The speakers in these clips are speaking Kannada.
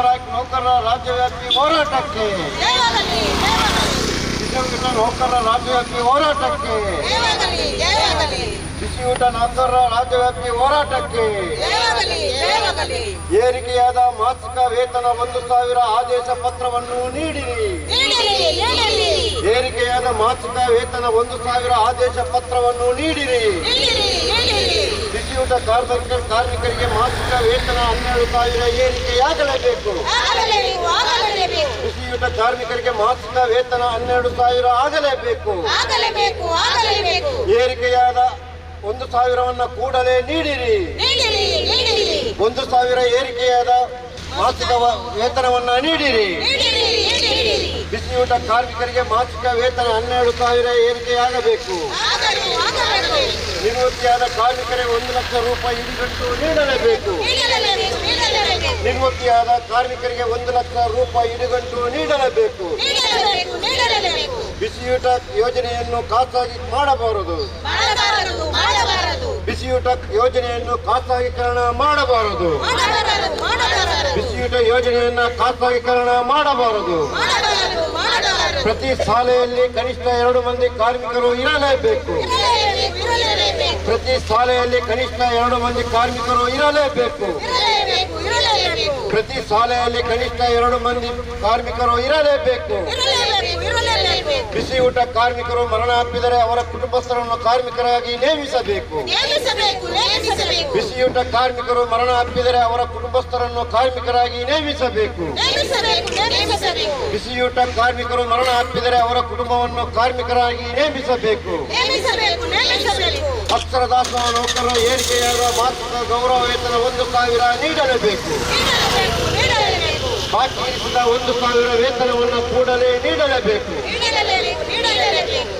ನೌಕರರ ರಾಜ್ಯವ್ಯಾಪಿ ಹೋರಾಟಕ್ಕೆ ಬಿಸಿಯೂಟ ನೌಕರರ ರಾಜ್ಯವ್ಯಾಪಿ ಹೋರಾಟಕ್ಕೆ ಬಿಸಿಯೂಟ ನೌಕರರ ರಾಜ್ಯವ್ಯಾಪಿ ಹೋರಾಟಕ್ಕೆ ಏರಿಕೆಯಾದ ಮಾಸಿಕ ವೇತನ 1,000 ಆದೇಶ ಪತ್ರವನ್ನು ನೀಡಿರಿ. ಏರಿಕೆಯಾದ ಮಾಸಿಕ ವೇತನ 1,000 ಆದೇಶ ಪತ್ರವನ್ನು ನೀಡಿರಿ. ಬಿಸಿಯೂಟ ಕಾರ್ಮಿಕರಿಗೆ ಮಾಸಿಕ ವೇತನ 12,000 ಏರಿಕೆಯಾಗಲೇಬೇಕು. ಬಿಸಿಯೂಟ ಕಾರ್ಮಿಕರಿಗೆ ಮಾಸಿಕ ವೇತನ 12,000 ಆಗಲೇಬೇಕು. ಏರಿಕೆಯಾದ 1,000 ಕೂಡಲೇ ನೀಡಿರಿ. 1,000 ಏರಿಕೆಯಾದ ಮಾಸಿಕ ವೇತನವನ್ನ ನೀಡಿರಿ. ಬಿಸಿಯೂಟ ಕಾರ್ಮಿಕರಿಗೆ ಮಾಸಿಕ ವೇತನ 12,000 ಏರಿಕೆಯಾಗಬೇಕು. ನಿವೃತ್ತಿಯಾದ ಕಾರ್ಮಿಕರಿಗೆ 1,00,000 ರೂಪಾಯಿ ಇಡಿಗಂಟು ನೀಡಲೇಬೇಕು. ನಿವೃತ್ತಿಯಾದ ಕಾರ್ಮಿಕರಿಗೆ 1,00,000 ರೂಪಾಯಿ ಇಡಿಗಂಟು ನೀಡಲೇಬೇಕು. ಬಿಸಿಯೂಟ ಯೋಜನೆಯನ್ನು ಖಾಸಗಿ ಮಾಡಬಾರದು. ಬಿಸಿಯೂಟ ಯೋಜನೆಯನ್ನು ಖಾಸಗೀಕರಣ ಮಾಡಬಾರದು. ಬಿಸಿಯೂಟ ಯೋಜನೆಯನ್ನ ಖಾಸಗೀಕರಣ ಮಾಡಬಾರದು. ಪ್ರತಿ ಶಾಲೆಯಲ್ಲಿ ಕನಿಷ್ಠ 2 ಮಂದಿ ಕಾರ್ಮಿಕರು ಇರಲೇಬೇಕು. ಪ್ರತಿ ಶಾಲೆಯಲ್ಲಿ ಕನಿಷ್ಠ 2 ಮಂದಿ ಕಾರ್ಮಿಕರು ಇರಲೇಬೇಕು. ಪ್ರತಿ ಶಾಲೆಯಲ್ಲಿ ಕನಿಷ್ಠ 2 ಮಂದಿ ಕಾರ್ಮಿಕರು ಇರಲೇಬೇಕು. ಬಿಸಿಯೂಟ ಕಾರ್ಮಿಕರು ಮರಣ ಅಪ್ಪಿದರೆ ಅವರ ಕುಟುಂಬಸ್ಥರನ್ನು ಕಾರ್ಮಿಕರಾಗಿ ನೇಮಿಸಬೇಕು. ಬಿಸಿಯೂಟ ಕಾರ್ಮಿಕರು ಮರಣ ಅಪ್ಪಿದರೆ ಅವರ ಕುಟುಂಬಸ್ಥರನ್ನು ಕಾರ್ಮಿಕರಾಗಿ ನೇಮಿಸಬೇಕು. ಬಿಸಿಯೂಟ ಕಾರ್ಮಿಕರು ಮರಣ ಅಪ್ಪಿದರೆ ಅವರ ಕುಟುಂಬವನ್ನು ಕಾರ್ಮಿಕರಾಗಿ ನೇಮಿಸಬೇಕು. ಅಕ್ಷರ ದಾಸೋಹ ನೌಕರರ ಏರಿಕೆಯಾದ ಮಾಸಿಕ ಗೌರವ ವೇತನ 1,000 ನೀಡಲೇಬೇಕು. ಬಾಕಿ ಇರಿಸಿದ 1,000 ವೇತನವನ್ನು ಕೂಡಲೇ ನೀಡಲೇಬೇಕು.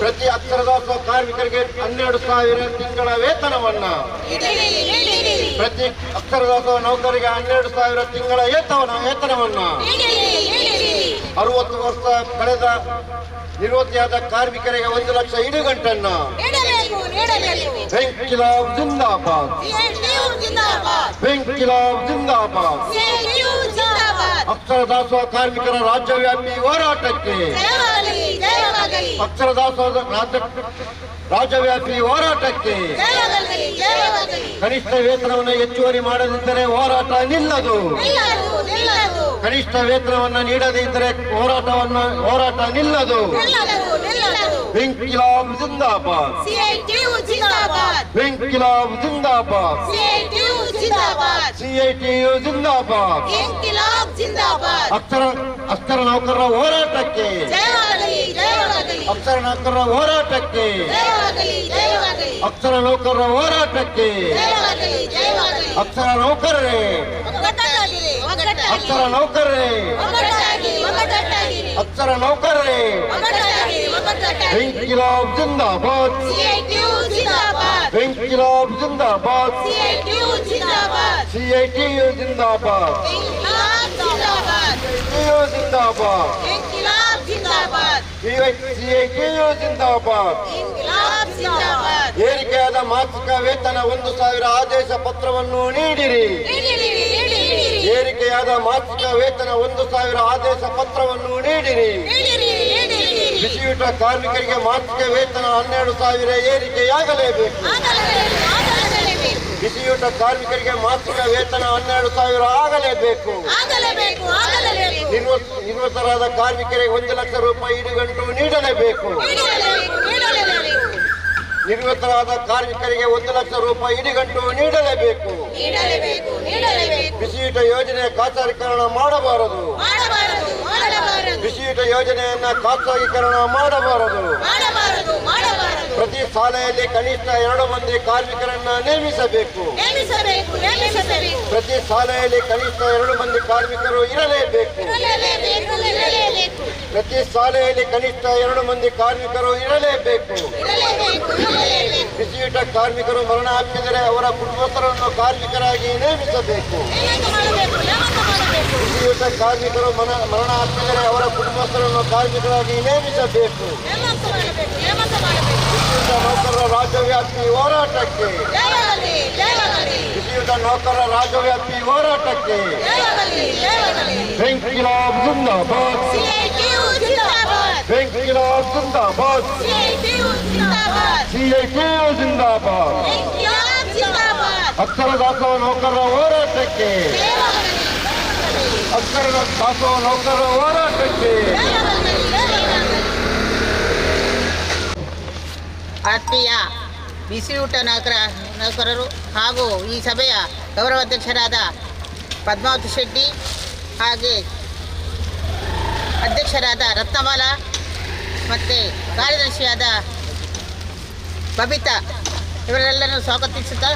ಪ್ರತಿ ಅಕ್ಷರ ದಾಸೋಹ ಕಾರ್ಮಿಕರಿಗೆ 12,000 ತಿಂಗಳ ವೇತನವನ್ನ, ಪ್ರತಿ ಅಕ್ಷರ ದಾಸೋಹ ನೌಕರಿಗೆ 12,000 ತಿಂಗಳ ವೇತನವನ್ನ, 60 ವರ್ಷ ಕಳೆದ ನಿವೃತ್ತಿಯಾದ ಕಾರ್ಮಿಕರಿಗೆ 1,00,000 ಇಡುಗಂಟನ್ನ. ಬೆಂಕಿಲಾವ್ ಜಿಂದಾಬಾದ್, ಬೆಂಕಿಲಾವ್ ಜಿಂದಾಬಾದ್. ಅಕ್ಷರ ದಾಸೋಹ ಕಾರ್ಮಿಕರ ರಾಜ್ಯವ್ಯಾಪಿ ಹೋರಾಟಕ್ಕೆ, ಅಕ್ಷರ ದಾಸೋಹ ರಾಜ್ಯವ್ಯಾಪಿ ಹೋರಾಟಕ್ಕೆ. ಕನಿಷ್ಠ ವೇತನವನ್ನು ಹೆಚ್ಚುವರಿ ಮಾಡದಿದ್ದರೆ ಹೋರಾಟ ನಿಲ್ಲದು. ಕನಿಷ್ಠ ವೇತನವನ್ನು ನೀಡದೇ ಇದ್ದರೆ ಹೋರಾಟ ನಿಲ್ಲದು. ಬೆಂಕಿಲಾವ್ ಜಿಂದಾಬಾದ್, ಬೆಂಕಿಲಾವ್ ಜಿಂದಾಬಾದ್, ಸಿಐಟಿಯು ಜಿಂದಾಬಾದ್. ಅಕ್ಷರ ನೌಕರರ ಹೋರಾಟಕ್ಕೆ, ಅಕ್ಷರ ನೌಕರರ ಹೋರಾಟಕ್ಕೆ, ಅಕ್ಷರ ನೌಕರರ ಹೋರಾಟಕ್ಕೆ. ಅಕ್ಷರ ನೌಕರರೇ, ಅಕ್ಷರ ನೌಕರರೇ, ಅಕ್ಷರ ನೌಕರರೇ. ಬೆಂಕಿಲಾವ್ ಜಿಂದಾಬಾದ್, ಬೆಂಕಿಲಾವ್ ಜಿಂದಾಬಾದ್, ಸಿಐಟಿಯು ಜಿಂದಾಬಾದ್, ಸಿಐಟಿಯು ಜಿಂದಾಬಾದ್, ಸಿಐಟಿಯು ಜಿಂದಾಬಾದ್. ಏರಿಕೆಯಾದ ಮಾಸಿಕ ವೇತನ 1,000 ಆದೇಶ ಪತ್ರವನ್ನು ನೀಡಿರಿ. ಏರಿಕೆಯಾದ ಮಾಸಿಕ ವೇತನ 1,000 ಆದೇಶ ಪತ್ರವನ್ನು ನೀಡಿರಿ. ಬಿಸಿಯೂಟ ಕಾರ್ಮಿಕರಿಗೆ ಮಾಸಿಕ ವೇತನ 12,000 ಏರಿಕೆಯಾಗಲೇಬೇಕು. ಬಿಸಿಯೂಟ ಕಾರ್ಮಿಕರಿಗೆ ಮಾಸಿಕ ವೇತನ 12,000 ಆಗಲೇಬೇಕು. ನಿವೃತ್ತರಾದ ಕಾರ್ಮಿಕರಿಗೆ 1,00,000 ರೂಪಾಯಿ ಇಡುಗಂಟು ನೀಡಲೇಬೇಕು. ನಿವೃತ್ತರಾದ ಕಾರ್ಮಿಕರಿಗೆ 1,00,000 ರೂಪಾಯಿ ಇಡುಗಂಟು ನೀಡಲೇಬೇಕು. ಬಿಸಿಯೂಟ ಯೋಜನೆಯ ಖಾಸಗೀಕರಣ ಮಾಡಬಾರದು. ಬಿಸಿಯೂಟ ಯೋಜನೆಯನ್ನ ಖಾಸಗೀಕರಣ ಮಾಡಬಾರದು. ಪ್ರತಿ ಶಾಲೆಯಲ್ಲಿ ಕನಿಷ್ಠ 2 ಮಂದಿ ಕಾರ್ಮಿಕರನ್ನ ನೇಮಿಸಬೇಕು. ಪ್ರತಿ ಶಾಲೆಯಲ್ಲಿ ಕನಿಷ್ಠ 2 ಮಂದಿ ಕಾರ್ಮಿಕರು ಇರಲೇಬೇಕು. ಪ್ರತಿ ಶಾಲೆಯಲ್ಲಿ ಕನಿಷ್ಠ 2 ಮಂದಿ ಕಾರ್ಮಿಕರು ಇರಲೇಬೇಕು. ಬಿಸಿಯೂಟ ಕಾರ್ಮಿಕರು ಮರಣ ಅಪ್ಪಿದರೆ ಅವರ ಕುಟುಂಬಸ್ಥರನ್ನು ಕಾರ್ಮಿಕರಾಗಿ ನೇಮಿಸಬೇಕು. ಬಿಸಿಯೂಟ ಕಾರ್ಮಿಕರು ಮರಣ ಅಪ್ಪಿದರೆ ಅವರ ಕುಟುಂಬಸ್ಥರನ್ನು ಕಾರ್ಮಿಕರಾಗಿ ನೇಮಿಸಬೇಕು. ಬಿಸಿಯೂಟ ನೌಕರರ ರಾಜ್ಯವ್ಯಾಪಿ ಹೋರಾಟಕ್ಕೆ, ಬಿಸಿಯೂಟ ನೌಕರರ ರಾಜ್ಯವ್ಯಾಪಿ ಹೋರಾಟಕ್ಕೆ. ಇನ್ಕಿಲಾಬ್ ಜಿಂದಾಬಾದ್, CITU ಜಿಂದಾಬಾದ್, ಇನ್ಕಿಲಾಬ್ ಜಿಂದಾಬಾದ್, CITU ಜಿಂದಾಬಾದ್, CITU ಜಿಂದಾಬಾದ್. ಇನ್ಕಿಲಾಬ್ ಜಿಂದಾಬಾದ್. ಅಕ್ಷರ ದಾಸೋಹ ನೌಕರರ ಹೋರಾಟಕ್ಕೆ, ಅಕ್ಷರ ದಾಸೋಹ ನೌಕರರ ಹೋರಾಟಕ್ಕೆ. ಆತ್ಮೀಯ ಬಿಸಿಯೂಟ ನೌಕರರು ಹಾಗೂ ಈ ಸಭೆಯ ಗೌರವಾಧ್ಯಕ್ಷರಾದ ಪದ್ಮಾವತಿ ಶೆಟ್ಟಿ ಹಾಗೆ ಅಧ್ಯಕ್ಷರಾದ ರತ್ನಮಾಲಾ ಮತ್ತು ಕಾರ್ಯದರ್ಶಿಯಾದ ಬಬಿತಾ ಇವರೆಲ್ಲರನ್ನು ಸ್ವಾಗತಿಸುತ್ತಾ,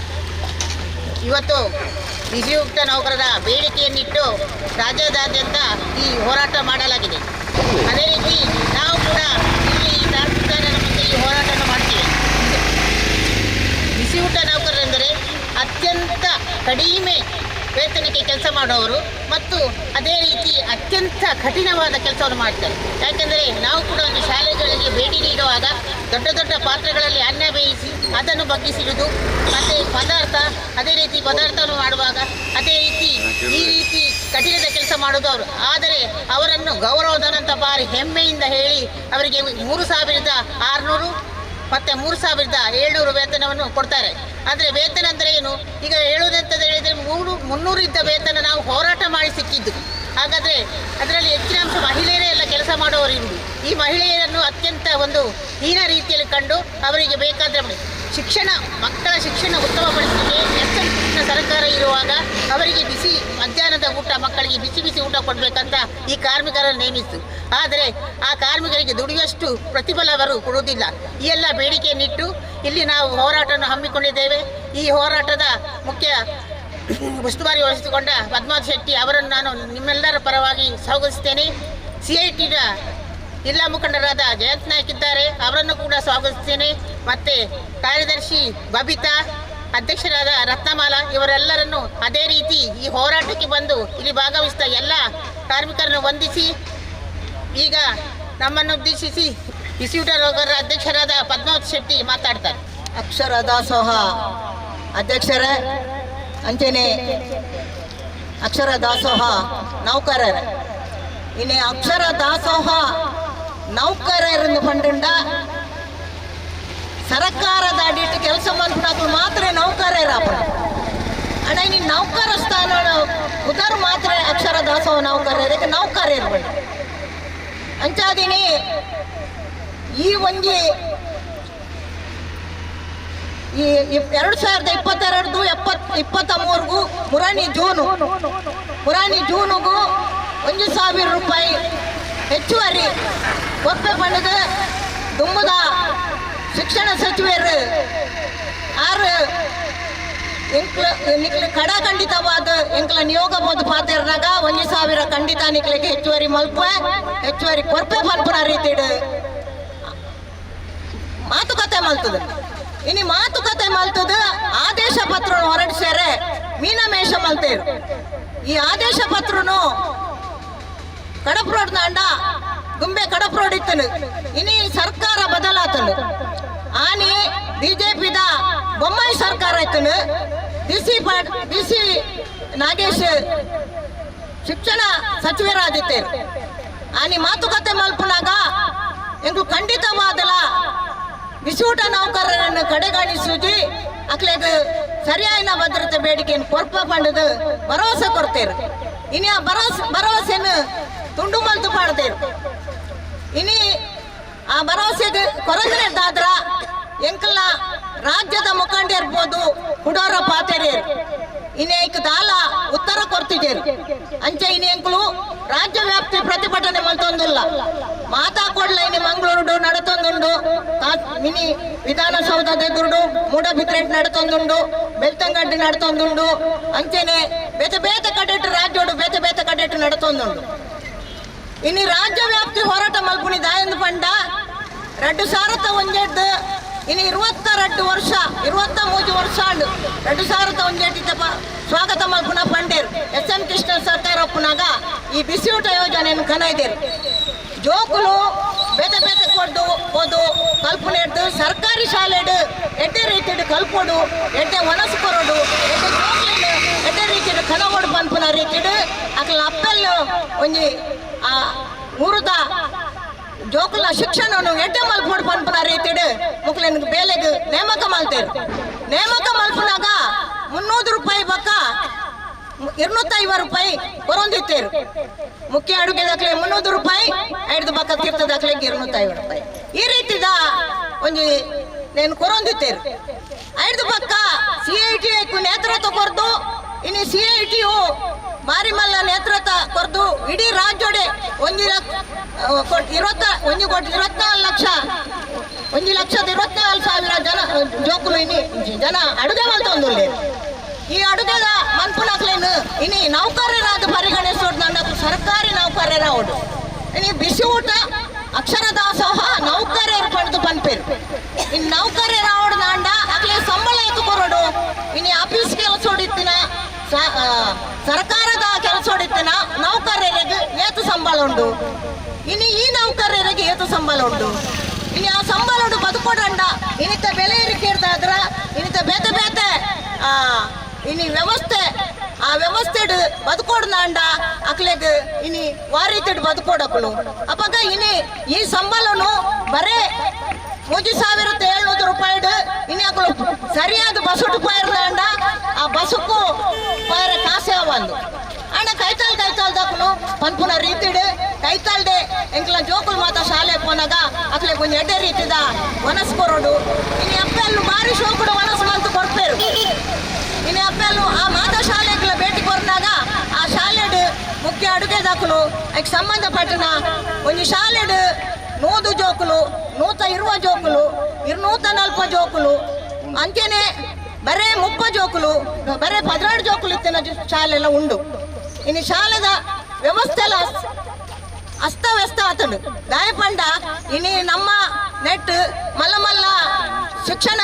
ಇವತ್ತು ಬಿಸಿಯೂಟ ನೌಕರರ ಬೇಡಿಕೆಯನ್ನಿಟ್ಟು ರಾಜ್ಯದಾದ್ಯಂತ ಈ ಹೋರಾಟ ಮಾಡಲಾಗಿದೆ. ಅದೇ ರೀತಿ ನಾವು ಕೂಡ ಇಲ್ಲಿ ತಹಸೀಲ್ದಾರರ ಮುಂದೆ ಈ ಹೋರಾಟವನ್ನು ಮಾಡ್ತೀವಿ. ಬಿಸಿಯೂಟ ನೌಕರರೆಂದರೆ ಅತ್ಯಂತ ಕಡಿಮೆ ವೇತನಕ್ಕೆ ಕೆಲಸ ಮಾಡುವವರು ಮತ್ತು ಅದೇ ರೀತಿ ಅತ್ಯಂತ ಕಠಿಣವಾದ ಕೆಲಸವನ್ನು ಮಾಡ್ತಾರೆ. ಯಾಕೆಂದರೆ ನಾವು ಕೂಡ ಒಂದು ಶಾಲೆಗಳಲ್ಲಿ ಭೇಟಿ ನೀಡುವಾಗ ದೊಡ್ಡ ದೊಡ್ಡ ಪಾತ್ರೆಗಳಲ್ಲಿ ಅನ್ನ ಬೇಯಿಸಿ ಅದನ್ನು ಬಗ್ಗಿಸಿಡುವುದು, ಮತ್ತು ಅದೇ ರೀತಿ ಪದಾರ್ಥವನ್ನು ಮಾಡುವಾಗ ಅದೇ ರೀತಿ ಈ ರೀತಿ ಕಠಿಣದ ಕೆಲಸ ಮಾಡೋದು ಅವರು. ಆದರೆ ಅವರನ್ನು ಗೌರವಧನ ಅಂತ ಬಾರಿ ಹೆಮ್ಮೆಯಿಂದ ಹೇಳಿ ಅವರಿಗೆ 3,600 ಮತ್ತು 3,700 ವೇತನವನ್ನು ಕೊಡ್ತಾರೆ. ಆದರೆ ವೇತನ ಅಂದರೆ ಏನು? ಈಗ ಹೇಳುವುದಂತ ಹೇಳಿದರೆ 300 ಇದ್ದ ವೇತನ ನಾವು ಹೋರಾಟ ಮಾಡಿ ಸಿಕ್ಕಿದ್ದು. ಹಾಗಾದರೆ ಅದರಲ್ಲಿ ಹೆಚ್ಚಿನ ಅಂಶ ಮಹಿಳೆಯರೇ ಎಲ್ಲ ಕೆಲಸ ಮಾಡುವವರು ಇರುವುದು. ಈ ಮಹಿಳೆಯರನ್ನು ಅತ್ಯಂತ ಒಂದು ಹೀನ ರೀತಿಯಲ್ಲಿ ಕಂಡು ಅವರಿಗೆ ಬೇಕಾದರೆ ಮಕ್ಕಳ ಶಿಕ್ಷಣ ಉತ್ತಮಪಡಿಸಲಿಕ್ಕೆ ಎಸ್ಎಂ ಸರ್ಕಾರ ಇರುವಾಗ ಅವರಿಗೆ ಬಿಸಿ ಮಧ್ಯಾಹ್ನದ ಊಟ, ಮಕ್ಕಳಿಗೆ ಬಿಸಿ ಬಿಸಿ ಊಟ ಕೊಡಬೇಕಂತ ಈ ಕಾರ್ಮಿಕರನ್ನು ನೇಮಿಸಿತು. ಆದರೆ ಆ ಕಾರ್ಮಿಕರಿಗೆ ದುಡಿಯುವಷ್ಟು ಪ್ರತಿಫಲ ಅವರು ಕೊಡುವುದಿಲ್ಲ. ಈ ಎಲ್ಲ ಬೇಡಿಕೆಯನ್ನಿಟ್ಟು ಇಲ್ಲಿ ನಾವು ಹೋರಾಟವನ್ನು ಹಮ್ಮಿಕೊಂಡಿದ್ದೇವೆ. ಈ ಹೋರಾಟದ ಮುಖ್ಯ ಉಸ್ತುವಾರಿ ವಹಿಸಿಕೊಂಡ ಪದ್ಮಾವತಿ ಶೆಟ್ಟಿ ಅವರನ್ನು ನಾನು ನಿಮ್ಮೆಲ್ಲರ ಪರವಾಗಿ ಸ್ವಾಗತಿಸ್ತೇನೆ. CITನ ಜಿಲ್ಲಾ ಮುಖಂಡರಾದ ಜಯಂತ್ ನಾಯ್ಕ್ ಇದ್ದಾರೆ, ಅವರನ್ನು ಕೂಡ ಸ್ವಾಗತಿಸ್ತೇನೆ. ಮತ್ತು ಕಾರ್ಯದರ್ಶಿ ಬಬಿತಾ, ಅಧ್ಯಕ್ಷರಾದ ರತ್ನಮಾಲಾ ಇವರೆಲ್ಲರನ್ನು ಅದೇ ರೀತಿ ಈ ಹೋರಾಟಕ್ಕೆ ಬಂದು ಇಲ್ಲಿ ಭಾಗವಹಿಸಿದ ಎಲ್ಲ ಕಾರ್ಮಿಕರನ್ನು ವಂದಿಸಿ, ಈಗ ನಮ್ಮನ್ನು ಉದ್ದೇಶಿಸಿ ಬಿಸಿಯೂಟ ನೌಕರರ ಅಧ್ಯಕ್ಷರಾದ ಪದ್ಮಾವತಿ ಶೆಟ್ಟಿ ಮಾತಾಡ್ತಾರೆ. ಅಕ್ಷರ ದಾಸೋಹ ಅಧ್ಯಕ್ಷರೇ, ಅಂಚನೆ ಅಕ್ಷರ ದಾಸೋಹ ನೌಕರರ ಇನ್ನೇ ಅಕ್ಷರ ದಾಸೋಹ ನೌಕರರನ್ನು ಪಂಡ ಸರ್ಕಾರದ ಅಡಿಟ್ಟು ಕೆಲಸ ಮಾಡ್ಬಿಟ್ಟು ಮಾತ್ರ ನೌಕರರಾಪ ಅಣ್ಣ. ಇನ್ನು ನೌಕರ ಸ್ಥಾನ ಉದಾರ ಮಾತ್ರ ಅಕ್ಷರ ದಾಸೋಹ ನೌಕರರಿಗೆ ನೌಕರ ಇರ್ಬೇಡ ಅಂಚಾದೀನಿ. ಈ ಒಂಜಿ 2022-23 ಮುರಾನಿ ಜೂನ್ಗೂ 1,000 ರೂಪಾಯಿ ಹೆಚ್ಚುವರಿ ಕೊಪ್ಪೆ ಪಡೆದು ದುಮ್ಮದ ಶಿಕ್ಷಣ ಸಚಿವರು ಕಡ ಖಂಡಿತವಾದ ಎಂಕ್ಲ ನಿಯೋಗ ಬೋದು ಪಾತಿರ್ನಾಗ 1,000 ಖಂಡಿತ ನಿಕ್ಲಿಗೆ ಹೆಚ್ಚುವರಿ ಮಲ್ಪೆ ಹೆಚ್ಚುವರಿ ಕೊರ್ಪೆ ಪಲ್ಪನ ರೀತಿ ಮಾತುಕತೆ ಮಲ್ತದ. ಇನ್ನು ಮಾತುಕತೆ ಮಲ್ತದ ಆದೇಶ ಪತ್ರ ಹೊರಡಿಸ್ಯಾರೆ ಮೀನಮೇಷ ಮಲ್ತೇರು. ಈ ಆದೇಶ ಪತ್ರನು ಕಡಪ್ ರೋಡ್ ದಾಂಡ ಗುಂಬೆ ಕಡಪ್ ರೋಡ್ ಇತ್ತನು. ಇನ್ನು ಸರ್ಕಾರ ಬದಲಾತನು ಆನಿ BJPದ ಬೊಮ್ಮಾಯಿ ಸರ್ಕಾರ ಇತ್ತನು. ಬಿಸಿ ನಾಗೇಶ್ ಶಿಕ್ಷಣ ಸಚಿವರಾದಿತ್ತೇರು. ಆನಿ ಮಾತುಕತೆ ಮಲ್ಪನಾಗ ಎಂಗು ಖಂಡಿತವಾದಲ ಬಿಸಿಯೂಟ ನೌಕರರನ್ನು ಕಡೆಗಣಿಸುವುದು ಅಕ್ಲೆಗೆ ಸರಿಯಾದ ಭದ್ರತೆ ಬೇಡಿಕೆಯನ್ನು ಕೊರ್ಪ ಪಂಡದು ಭರವಸೆ ಕೊಡ್ತೇರು. ಇನ್ನು ಆ ಭರವಸೆಯನ್ನು ತುಂಡು ಮಲ್ತು ಪಾಡ್ತೇರು. ಇನ್ನು ಆ ಭರವಸೆಗೆ ಕೊರಗದಾದ್ರ ಎಂಕಲ್ಲ ರಾಜ್ಯದ ಮುಖಂಡ ಇರ್ಬೋದು ಕುಡೋರ ಪಾತೆರೇರು ಇನ್ನೇಕ ದಾಲ ಉತ್ತರ ಕೊಡ್ತಿದ್ದೇರು. ಅಂಚೆ ಇನ್ನು ಎಂಕಲು ರಾಜ್ಯ ವ್ಯಾಪ್ತಿ ಪ್ರತಿಭಟನೆ ಮಲ್ತೊಂದಿಲ್ಲ ಮಾತಾಕೊಡ್ಲ ಇನ್ನು ಮಂಗಳೂರು ನಡತೊಂದುಂಡು, ಮಿನಿ ವಿಧಾನಸೌಧದ ಎದುರು ಮೂಡಬಿದ್ರೆಟ್ ನಡತೊಂದುಂಡು, ಬೆಳ್ತಂಗಡ್ಡಿ ನಡತೊಂದುಂಡು, ಅಂಚೆನೆ ಬೇತೆ ಕಡೆಟ್ ರಾಜ್ಯೋಡು ಬೇತೆ ಕಡೆಟ್ ನಡತೊಂದುಂಡು. ಇನ್ನು ರಾಜ್ಯ ವ್ಯಾಪ್ತಿ ಹೋರಾಟ ಮಲ್ಪುಣಿದ ಎಂದು ಪಂಡ 2001 ಇನ್ನು 23 ವರ್ಷ 23 ವರ್ಷ 2001 ಸ್ವಾಗತ ಮಲ್ಪುನ ಪಂಡೇರು SM ಕೃಷ್ಣ ಸರ್ಕಾರ ಒಪ್ಪುನಾಗ ಈ ಬಿಸಿಯೂಟ ಯೋಜನೆಯನ್ನು ಕನೈದೇರು. ಜೋಕುಲು ಬೇತೆ ಕೊಟ್ಟು ಹೋದು ಕಲ್ಪನೆ ಹಿಡ್ದು ಸರ್ಕಾರಿ ಶಾಲೆಡು ಎಡ್ಡೆ ರೀತಿ ಕಲ್ಪೋಡು ಎಡ್ಡೆ ಒಣಸು ಕೊರೋಡು ಎಡ್ಡೆ ಎಡ್ಡೆ ರೀತಿಯ ಕನಗೋಡು ಪನ್ಪುನ ರೀತಿಡು ಅಕ್ಲ ಅಪ್ಪೆಲ್ ಒಂಜಿ ಊರುದ ಜೋಕುಲ ಶಿಕ್ಷಣವನ್ನು ಎಡ್ಡೆ ಮಲ್ಪೋಡು ಪನ್ಪುನ ರೀತಿಡು ಮುಕ್ಲಿನ ಬೇಲೆಗೆ ನೇಮಕ ಮಲ್ತೇರು. ನೇಮಕ ಮಲ್ಪುನಾಗ 300 ರೂಪಾಯಿ ಬಕ್ಕ 250 ರೂಪಾಯಿ ಕೊರೊಂದಿತ್ತೇರು. ಮುಖ್ಯ ಅಡುಗೆ ದಾಖಲೆ 300 ರೂಪಾಯಿ, ಐದು ಬಕ್ಕ ತೀರ್ಥ ದಾಖಲೆ 250 ರೂಪಾಯಿ. ಈ ರೀತಿದ ಒಂದು నేను ಕೊರೊಂದಿತ್ತೇರು. ಐದು ಬಕ್ಕ CIT ನೇತೃತ್ವ ಕೊರ್ದು ಇನ್ನು CIT ಮಾರಿಮಲ್ಲ ನೇತೃತ್ವ ಕೊರ್ದು ಇಡೀ ರಾಜ್ಯೋಡೆ 1,24,000 ಜನ ಜೋಕುಲು ಜನ ಅಡುಗೆ ಮಲ್ತೊಂದುಲ್ಲೆ. ಈ ಅಡುಗೆದ ಮನ್ಪುನಕ್ಲೇನು ಇನ್ನು ನೌಕರರಾದ ಪರಿಗಣಿಸೋದು ನನ್ನ ಸರ್ಕಾರಿ ನೌಕರರಾವಡು ಇನ್ನು ಬಿಸಿ ಊಟ ಅಕ್ಷರ ದಾಸೋಹ ನೌಕರರು ಪಡೆದು ಪನ್ಪೇರು. ಇನ್ನು ನೌಕರರಾವಡು ನಾಂಡ ಅಕ್ಲೆ ಸಂಬಳ ಎತ್ತುಕೊರೋಡು ಇನ್ನು ಆಫೀಸ್ ಕೆಲಸ ಹೊಡಿತಿನ ಸರ್ಕಾರದ ಕೆಲಸ ಹೊಡಿತಿನ ನೌಕರರಿಗೆ ಏತು ಸಂಬಳ ಉಂಟು. ಇನ್ನು ಈ ನೌಕರರಿಗೆ ಏತು ಸಂಬಳ ಉಂಟು. ಇನ್ನು ಆ ಸಂಬಳ ಉಂಟು ಬದುಕೊಡಂಡ ಇನ್ನಿತ ಬೆಲೆ ಏರಿಕೆ ಇರ್ತಾದ್ರ ಇನ್ನಿತ ಬೇತೆ ಬೇತೆ ಇನ್ನು ವ್ಯವಸ್ಥೆ ಆ ವ್ಯವಸ್ಥೆ ಬದುಕೋಡ್ನಾಂಡ ಅಕ್ಲೆಗ್ ಇನಿ ವಾರೀತಿಡ್ ಬದುಕೋಡಕ್ಕಳು ಅಪ್ಪಾಗ ಇನಿ ಈ ಸಂಬಳನು ಬರೇ 3,700 ರೂಪಾಯಿ ಇನಿ ಅಕ್ಕಳು ಸರಿಯಾದ ಬಸ್ಸುಟ್ಟು ಪೈರ್ದಾಂಡ ಆ ಬಸ್ಸುಕ್ಕೂ ಪೈರ ಕಾಸೆ ಒಂದು ಅಣ್ಣ ಕೈತಾಳ್ದಕ್ಕನು ಪನ್ಪುನ ರೀತಿಡ್ ಕೈತಾಳ್ದೆ ಎಂಕ್ಲ ಜೋಕುಲ್ ಮಾತ ಶಾಲೆ ಪೋನಾಗ ಅಕ್ಲೆ ಕೊಂಚ ಎಡ್ಡೆ ರೀತಿದ ವನಸ್ಕೊರೋಡು ಇನಿ ಅಪ್ಪೆಲ್ಲು ಬಾರಿ ಶೋಕುಡು ವನಸ್ ಮಂತ್ ಕೊಡ್ತೇರು. ಇನ್ನು ಅಪ್ಪೆಲ್ಲು ಆ ಮಾತಾ ಶಾಲೆಗಳ ಭೇಟಿ ಕೊರ್ನಾಗ ಆ ಶಾಲೆಡ್ ಮುಖ್ಯ ಅಡುಗೆ ದಾಖಲು ಅದಕ್ಕೆ ಸಂಬಂಧಪಟ್ಟನ ಒಂದು ಶಾಲೆಡ್ 100 ಜೋಕುಲು 120 ಜೋಕುಲು 240 ಜೋಕುಲು ಅಂಚೆನೆ ಬರೇ 30 ಜೋಕುಲು ಬರೇ 12 ಜೋಕುಲು ಇತ್ತಿನ ಶಾಲೆಲ್ಲ ಉಂಡು. ಇನ್ನು ಶಾಲೆದ ವ್ಯವಸ್ಥೆ ಎಲ್ಲ ಅಸ್ತವ್ಯಸ್ತ ಆತನು ಗಾಯಪಂಡ ಇನ್ನು ನಮ್ಮ ನೆಟ್ ಮಲ್ಲ ಶಿಕ್ಷಣ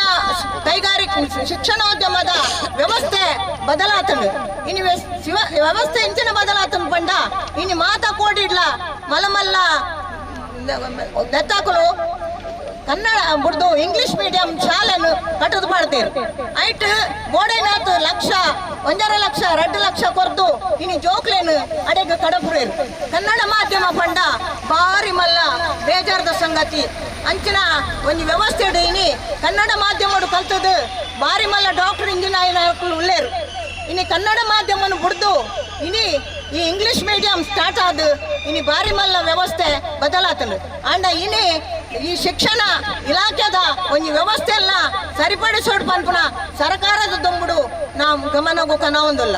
ಕೈಗಾರಿಕೆ ಶಿಕ್ಷಣೋದ್ಯಮದ ವ್ಯವಸ್ಥೆ ಬದಲಾತನು ಇನ್ನು ವ್ಯವಸ್ಥೆ ಇಂಚಿನ ಬದಲಾತನು ಪಂಡ ಇನ್ನು ಮಾತಾ ಕೋಡಿಡ್ಲ ಮಲ್ಲ ದತ್ತಾಕಲು ಕನ್ನಡ ಬಿಡ್ದು ಇಂಗ್ಲಿಷ್ ಮೀಡಿಯಂ ಶಾಲೆಯನ್ನು ಕಟ್ಟದು ಮಾಡ್ತೇರು. ಐಟ್ ಗೋಡೆನಾತು 1.5 ಲಕ್ಷ 2 ಲಕ್ಷ ಕೊರ್ದು ಇನ್ನು ಜೋಕ್ಲೇನು ಅಡೆಗೆ ಕಡಪುರೇರು. ಕನ್ನಡ ಮಾಧ್ಯಮ ಪಂಡ ಬಾರಿ ಮಲ್ಲ ಬೇಜಾರದ ಸಂಗತಿ ಅಂಚಿನ ಒಂದು ವ್ಯವಸ್ಥೆ ಇನಿ ಕನ್ನಡ ಮಾಧ್ಯಮ ಕಲ್ತದ್ದು ಬಾರಿ ಮಲ್ಲ ಡಾಕ್ಟರ್ ಇಂಜಿನಿಯರ್ ಉಳ್ಳೇರು. ಇನ್ನು ಕನ್ನಡ ಮಾಧ್ಯಮವನ್ನು ಬಿಡ್ದು ಇನಿ ಈ ಇಂಗ್ಲಿಷ್ ಮೀಡಿಯಂ ಸ್ಟಾರ್ಟ್ ಆದ ಇನ್ನು ಬಾರಿ ಮಲ್ಲ ವ್ಯವಸ್ಥೆ ಬದಲಾತನು ಅಂಡ ಇನಿ ಈ ಶಿಕ್ಷಣ ಇಲಾಖೆದ ಒಂದು ವ್ಯವಸ್ಥೆ ಎಲ್ಲ ಸರಿಪಡಿಸೋಡು ಪನ್ಪುನ ಸರ್ಕಾರದ ದೊಂಬುಡು ನಾವು ಗಮನಗೂ ಕನವೊಂದಲ್ಲ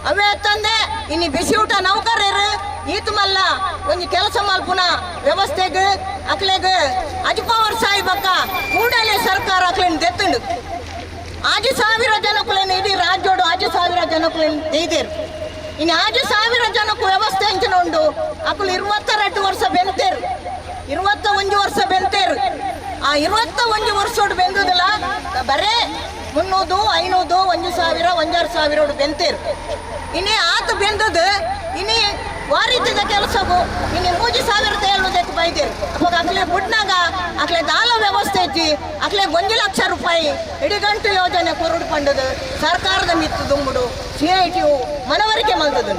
ಅವೇ ತಂದೆ ಇನ್ನು ಬಿಸಿ ಊಟ ನೌಕರರು ಈತ ಮಲ್ಲ ಒಂದು ಕೆಲಸ ಮಲ್ಪುನ ವ್ಯವಸ್ಥೆಗೆ ಅಕ್ಲೆಗ್ ಅಜ್ಪವರ್ ಸಾಯಿಬಕ್ಕ ಕೂಡಲೇ ಸರ್ಕಾರ ಅಕ್ಲೇನು ತೆತ್ತುಂಡು 6,000 ಜನಕ್ಕುಲೇನು ಇಡೀ ರಾಜ್ಯೋಡು 6,000 ಜನಕ್ಕುಲೇನು ತೆಯ್ದೇರು. ಇನ್ನು 6,000 ಜನಕ್ಕೂ ವ್ಯವಸ್ಥೆ ಅಂಚಿನ ಉಂಡು ಅಕ್ಕಳು 22 ವರ್ಷ ಬೆಂತೇರು 21 ವರ್ಷ ಬೆಂತೇರು. ಆ 21 ವರ್ಷೋಡು ಬೆಂದುದಿಲ್ಲ ಬರೇ 300 500 1,000 1,200 ಬೆಂತೇರು. ಇನ್ನೇ ಆತ ಬೆಂದದು ಇನ್ನೇ ವಾರಿತದ ಕೆಲಸಗೂ ಇನ್ನು 3,700 ಬೈದೇರು ಅವಾಗ ಅಕ್ಲೆ ಬುಡ್ನಾಗ ಅಕ್ಲೆ ದಾಲ ವ್ಯವಸ್ಥೆ ಇಜ್ಜಿ ಅಕ್ಲೆ 1 ಲಕ್ಷ ರೂಪಾಯಿ ಇಡಿಗಂಟು ಯೋಜನೆ ಕೊರಡು ಪಂಡದು ಸರ್ಕಾರದ ಮಿತ್ತು ದುಂಬುಡು CIT ಮನವರಿಕೆ ಮಲ್ದದು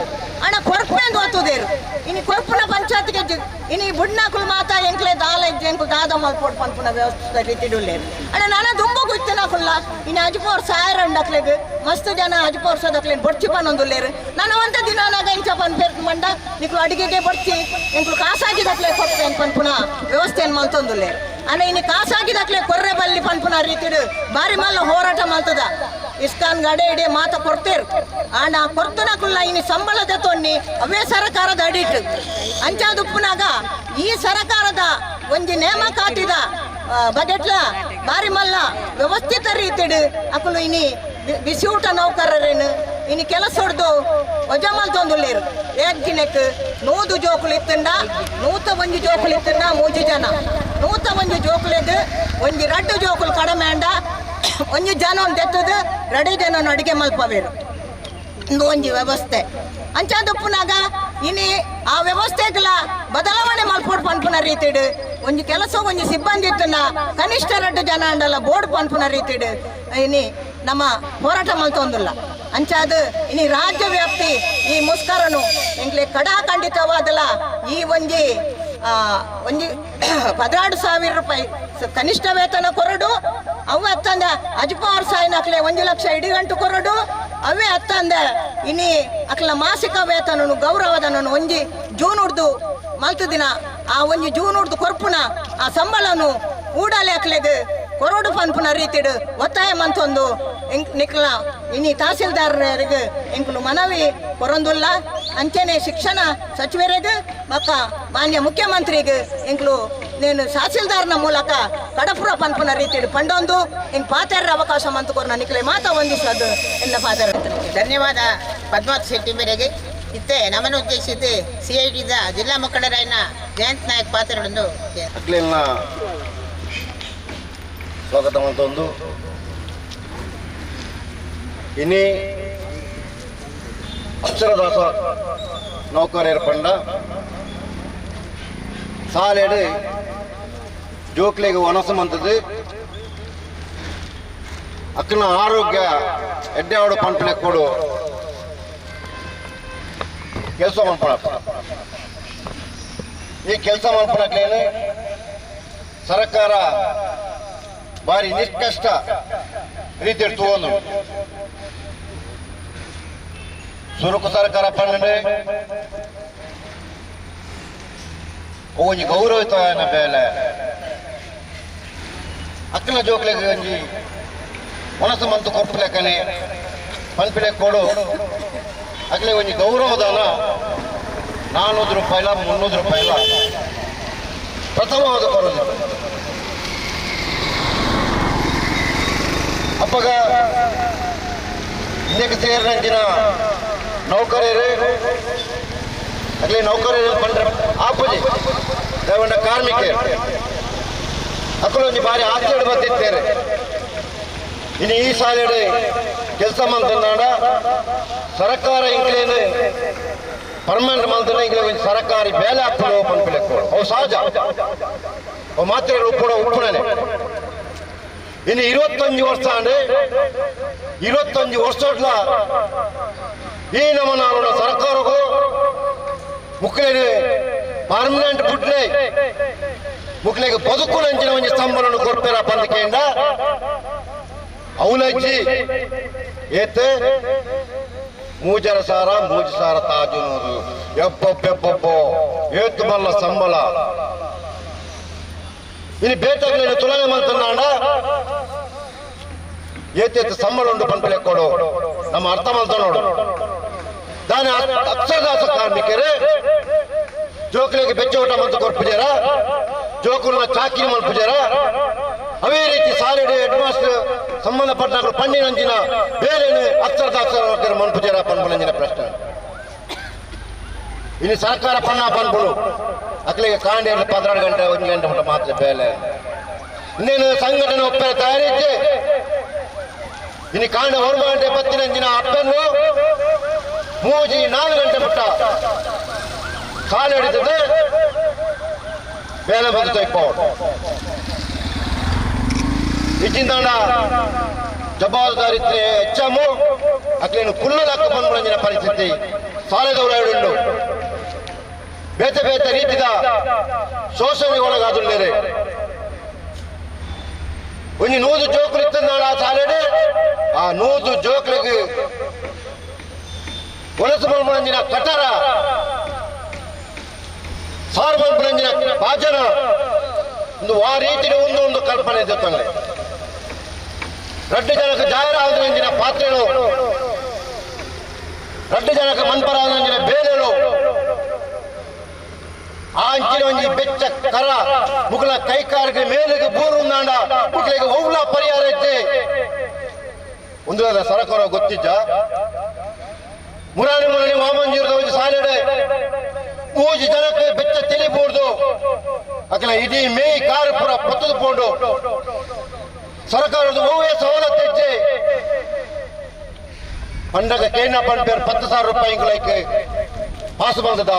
ಅಣ್ಣ ಕೊರ್ಪೆಂದು ಒತ್ತುದೇರು. ಇನ್ನು ಕೊರ್ಪುನ ಪಂಚಾಯತ್ಗೆ ಇನ್ನು ಬುಡ್ನಾಕುಲು ಮಾತಾ ಎಂಕ್ಲೆ ದಾಲ ಎಂಕು ದಾದ ಮಲ್ಪೋಡು ಪನ್ಪುನ ವ್ಯವಸ್ಥೆ ರೀತಿಡುಲ್ಲೇರು ಅಣ್ಣ ನಾನು ದುಂಬ ಗುತ್ತಿನಾಕುಲ್ಲ ಇನ್ನು 14,000 ಅಕ್ಲೆಗ್ ಮಸ್ತ್ ಜನ 14,000 ಬಡ್ಚಿ ಪನ್ನೊಂದುಲ್ಲೇರು ನಾನು ಒಂದೇ ದಿನಾನಾಗ ಇಂಚ ಪನ್ಪೇರ್ ಮಂಡ ನಿಕ್ಲು ಅಡಿಗೆಗೆ ಬಡ್ಚಿ ಎಂಕ್ಲು ಕಾಸಾಗಿದಕ್ಲೆ ಕೊಟ್ಟೆ ಪನ್ಪುನ ವ್ಯವಸ್ಥೆಯನ್ನು ಮಲ್ತೊಂದುಲ್ಲೇರು ಅಣ್ಣ ಇನ್ನು ಕಾಸಾಗಿದಕ್ಲೆ ಕೊರ್ರೆ ಬಲ್ಲಿ ಪನ್ಪುನ ರೀತಿಡು ಬಾರಿ ಮಲ್ಲ ಹೋರಾಟ ಮಲ್ತದ ಇಸ್ಕಾನ್ ಗಡೆ ಇಡೀ ಮಾತ ಕೊಡ್ತೇರು ಆಂಡ ಕೊರ್ತನಕುಲ್ಲ ಇನ್ನು ಸಂಬಳದ ತೊನ್ನಿ ಅವೇ ಸರ್ಕಾರದ ಅಡಿಟ್ ಅಂಚಾದುಪ್ಪುನಾಗ ಈ ಸರ್ಕಾರದ ಒಂದು ನೇಮಕಾತಿದ ಬಜೆಟ್ಲ ಬಾರಿ ಮಲ್ಲ ವ್ಯವಸ್ಥಿತ ರೀತಿಡು ಅಕುಲು ಇನಿ ಬಿಸಿ ಊಟ ನೌಕರರೇನು ಇನ್ನು ಕೆಲಸ ಹೊಡೆದು ವಜಾ ಮಲ್ತೊಂದುಲ್ಲೇರು ಏಕ್ದಿನಕ್ಕೆ 100 ಜೋಕುಲು ಇತ್ತಂಡ 101 ಜೋಕುಲು ಇತ್ತಂಡ 3 ಜನ 101 ಜೋಕುಲಿದ್ದು 2 ಜೋಕುಲು ಕಡಿಮೆ ಅಂಡ 1 ಜನ ತೆತ್ತದು 2 ಜನ ಅಡಿಗೆ ಮಲ್ಪವೇರು ಒಂದು ವ್ಯವಸ್ಥೆ ಅಂಚಾದುಪ್ಪುನಾಗ ಇನ್ನು ಆ ವ್ಯವಸ್ಥೆಗಳ ಬದಲಾವಣೆ ಮಲ್ಪೋಡು ಪನ್ಪುನ ರೀತಿಡು ಒಂದು ಕೆಲಸ ಒಂದು ಸಿಬ್ಬಂದಿ ಇತ್ತನ್ನ ಕನಿಷ್ಠ 2 ಜನ ಅಂಡಲ್ಲ ಬೋರ್ಡ್ ಪನ್ಪುನ ರೀತಿಡು ಇನ್ನು ನಮ್ಮ ಹೋರಾಟ ಮಲ್ತೊಂದಿಲ್ಲ. ಅಂಚಾದ ಇನಿ ರಾಜ್ಯ ವ್ಯಾಪ್ತಿ ಈ ಮುಸ್ಕರನು ಎಂಕ್ಲೆ ಕಡಾಖಂಡಿತವಾದಲ ಈ ಒಂಜಿ 16,000 ರೂಪಾಯಿ ಕನಿಷ್ಠ ವೇತನ ಕೊರಡು ಅವೇ ಅತ್ತಂದ 16 ಸಾವಿರ 1 ಲಕ್ಷ ಇಡಿಗಂಟು ಕೊರಡು ಅವೇ ಅತ್ತಂದ ಇನಿ ಅಕ್ಲ ಮಾಸಿಕ ವೇತನನು ಗೌರವಧನನು ಒಂಜಿ ಜೂನ್ ಉಡ್ದು ಮಲ್ತು ದಿನ ಆ ಒಂಜಿ ಜೂನ್ ಉಡ್ದು ಕೊರ್ಪುನ ಆ ಸಂಬಳನು ಊಡಲೆ ಅಕ್ಲೆಗ್ ಕೊರಡು ಪನ್ಪುನ ರೀತಿಡ್ ಒತ್ತಾಯ ಮಂತೊಂದು ನಿಕ್ಲ ಇನಿ ತಹಸೀಲ್ದಾರರಿಗೆ ಎಂಕ್ಲು ಮನವಿ ಕೊರೊಂದುಲ್ಲ ಅಂಚೆನೆ ಶಿಕ್ಷಣ ಸಚಿವರಿಗೆ ಮಕ್ಕ ಮಾನ್ಯ ಮುಖ್ಯಮಂತ್ರಿಗೆ ಎಂಕ್ಲು నేను ತಹಸೀಲ್ದಾರ್ನ ಮೂಲಕ ಕಡಪುರ ಪನ್ಪುನ ರೀತಿಯಲ್ಲಿ ಪಂಡೊಂದು ಇಂಗ್ ಪಾತೆರ ಅವಕಾಶ ಮಂತುಕೊರ್ನ ನಿಕ್ಲೆ ಮಾತಾ ಹೊಂದಿಸೋದು ಎನ್ನ ಪಾತೆರ ಧನ್ಯವಾದ ಪದ್ಮಾವತಿ ಶೆಟ್ಟಿ ಮೇರೆಗೆ ಇತ್ತೆ ನಮ್ಮನ್ನು ಉದ್ದೇಶಿಸಿ CITದ ಜಿಲ್ಲಾ ಮುಖಂಡರಾಯನ ಜಯಂತ್ ನಾಯಕ್ ಪಾತ್ರಗಳನ್ನು ಅಕ್ಲೇನ ಸ್ವಾಗತ ಮಂತೊಂದು ಇನಿ ಅಕ್ಷರದಾಸ ನೌಕರರ ಪಂಡ ಸಾಲೇಡು ಜೋಕ್ಲೆಗೆ ಒಣಸಮಂತದ್ದು ಅಕ್ಕನ ಆರೋಗ್ಯ ಎಡ್ಡೆವಾಡು ಪಂಪಲೆ ಕೊಡು ಕೆಲಸ ಮಲ್ಪಣ ಈ ಕೆಲಸ ಮಲ್ಪಣಕ್ಲೇನು ಸರ್ಕಾರ ಭಾರಿ ನಿಷ್ಕಷ್ಟ ರೀತಿಯಲ್ಲಿ ತಗೊಂಡು ಸುರುಕು ಸರ್ಕಾರ ಪಂಡೆ ಒಂಜಿ ಗೌರವಿತವಾದ ಬೇಲೆ ಅಕ್ಕನ ಜೋಕ್ಲೆಗೆ ಒಂಜಿ ಮನಸ್ಸು ಮಂತು ಕೊಪ್ಪಲೆಕ್ಕನೆ ಪಂಪಿಲೆ ಕೊಡು ಅಕ್ಲೆ ಒಂಜಿ ಗೌರವದಾನ 400 ರೂಪಾಯಿಲ 300 ರೂಪಾಯಿಲ ಪ್ರಥಮವಾದ ಕೊಡೋದು ಅಪ್ಪಗ ಇದಕ್ಕೆ ಸೇರಿದಂಚಿನ ನೌಕರರು ಅಗ್ಲಿ ನೌಕರರು ಪಂಡ್ರೆ ಆಪಜಿ ದೇವಣ್ಣ ಕಾರ್ಮಿಕರು ಅಕ್ಕಳೊಂದು ಬಾರಿ ಆಚರಣೆ ಬರ್ತಿದ್ದೇನೆ ಇನ್ನು ಈ ಸಾಲೆಡೆ ಕೆಲಸ ಮಂತಂದಾಂಡ ಸರ್ಕಾರ ಇಂಕ್ಲೇನು ಪರ್ಮನೆಂಟ್ ಮಂತನ ಇಂಕ್ಲೆ ಒಂದು ಸರ್ಕಾರಿ ಬೇಲೆ ಹಾಕ್ಕೊಂಡು ಪನ್ಪಿಲೆ ಅವು ಸಹಜ ಅವು ಮಾತ್ರ ಉಪ್ಪುಡ ಉಪ್ಪುಣನೆ ಇನ್ನು 25 ವರ್ಷ ಅಂದ್ರೆ 25 ವರ್ಷದ ಈ ನಮ್ಮ ನಾಡು ಸರ್ಕಾರಕ್ಕೂ ಮುಕ್ಳಿಗೆ ಪರ್ಮನೆಂಟ್ ಬಿಡ್ಲೆ ಮುಕ್ಳಿಗೆ ಬದುಕು ನಂಚಿನ ಒಂದು ಸ್ತಂಭವನ್ನು ಕೊಡ್ತಾರ ಪಂದಿಕೆಯಿಂದ ಅವಲಜ್ಜಿ ಏತೆ ಮೂಜರ ಸಾರ ಮೂಜ ಸಾರ ತಾಜುನೋದು ಎಪ್ಪೊಬ್ಬೆಪ್ಪೊಬ್ಬೋ ಏತು ಬಲ್ಲ ಸಂಬಳ ಇನ್ನು ಬೇಟೆಗಳನ್ನು ತುಲನೆ ಮಾಡ್ತಾಂಡ ಏತೇತ ಸಂಬಳ ಉಂಟು ಪಂಪಲೆ ಕೊಡು ನಮ್ಮ ಅರ್ಥ ಮಾಡ್ತಾ ನೋಡು ದಾನ ಅಕ್ಷರದಾಸ ಕಾರ್ಮಿಕರೇ ಜೋಕ್ಲಿಗೆ ಬೆಚ್ಚೋಟ ಮಂತು ಕೊರ್ಪುಜಾರ ಜೋಕುಲ್ನ ಚಾಕಿರಿ ಮಲ್ಪುಜಾರ ಅವೇ ರೀತಿ ಸಾಲಿಡೆ ಹೆಡ್ ಮಾಸ್ಟರ್ ಸಂಬಂಧಪಟ್ಟ ಪಣ್ಣಿನಂಜಿನ ಬೇರೆ ಅಕ್ಷರದಾಸ ಮನ್ಪುಜಾರ ಪನ್ಪುನಂಜಿನ ಪ್ರಶ್ನೆ ಇನ್ನು ಸರ್ಕಾರ ಪಣ್ಣ ಪನ್ಪುಳು ಅಕ್ಲಿಗೆ ಕಾಂಡೆ 16 ಗಂಟೆ 1 ಗಂಟೆ ಮಟ್ಟ ಮಾತ್ರ ಬೇಲೆ ಇನ್ನೇನು ಸಂಘಟನೆ ಒಪ್ಪೆ ತಯಾರಿದ್ದೆ ಇನ್ನು ಕಾಂಡ 1 ಗಂಟೆ 10 ಅಪ್ಪನ್ನು ಮೂಜಿ 4 ಗಂಟೆ ಮಟ್ಟ ಕಾಲು ಹಿಡಿತದೆ ಬೇಲೆ ಬಂದು ತೊಯ್ಕೊಂಡು ಇಚ್ಚಿಂದಾಂಡ ಜವಾಬ್ದಾರಿತ್ರೆ ಹೆಚ್ಚಮ್ಮು ಅಕ್ಲೇನು ಕುಲ್ಲದಾಕ ಬಂದ್ಬಿಡಂಜಿನ ಪರಿಸ್ಥಿತಿ ಸಾಲೆದವಳು ಬೇತೆ ಬೇತೆ ರೀತಿದ ಶೋಷಣೆಗೆ ಒಳಗಾದುಳ್ಳೇರೆ ಒಂದು 100 ಜೋಕುಲು ಇತ್ತಂದಾಳ ಆ ಸಾಲೆಡೆ ಆ 100 ಜೋಕುಲಿಗೆ ಒಳಸು ಬಂದ್ಬಿಡಂಜಿನ ಕಟರ ಸಾರು ಬಂದ್ಬಿಡಂಜಿನ ಭಾಜನ ಒಂದು ಆ ರೀತಿಯ ಒಂದು ಕಲ್ಪನೆ ಇದ್ದಂಗೆ 2 ಜನಕ್ಕೆ ಜಾಹೀರಾತಿನ ಪಾತ್ರೆಗಳು 2 ಜನಕ್ಕೆ ಮನ್ಪರಾದಂಜಿನ ಬೇಲೆಗಳು ಆ ಅಂಚಿನ ಒಂಜಿ ಬೆಚ್ಚ ಕರ ಮುಗಲ ಕೈಕಾರಿಗೆ ಮೇಲೆಗೆ ಬೂರು ನಾಂಡ ಮುಗಲಿಗೆ ಒವ್ಲ ಪರಿಹಾರ ಇದ್ದೆ ಒಂದು ಸರ್ಕಾರ ಗೊತ್ತಿದ್ದ ಮುರಾಣಿ ವಾಮಂಜೂರದ ಒಂದು ಸಾಲೆಡೆ 3 ಜನಕ್ಕೆ ಬೆಚ್ಚ ತಿಳಿಬಹುದು ಅಕಲ ಇಡೀ ಮೇಯಿ ಕಾರು ಪುರ ಪತ್ತದುಕೊಂಡು ಸರ್ಕಾರದ ಓವೇ ಸವಲತ್ತು ಇದ್ದೆ ಪಂಡಗ ಕೇನ ಪಂಪೇರು 10,000 ರೂಪಾಯಿ ಪಾಸ್ ಬಂದದ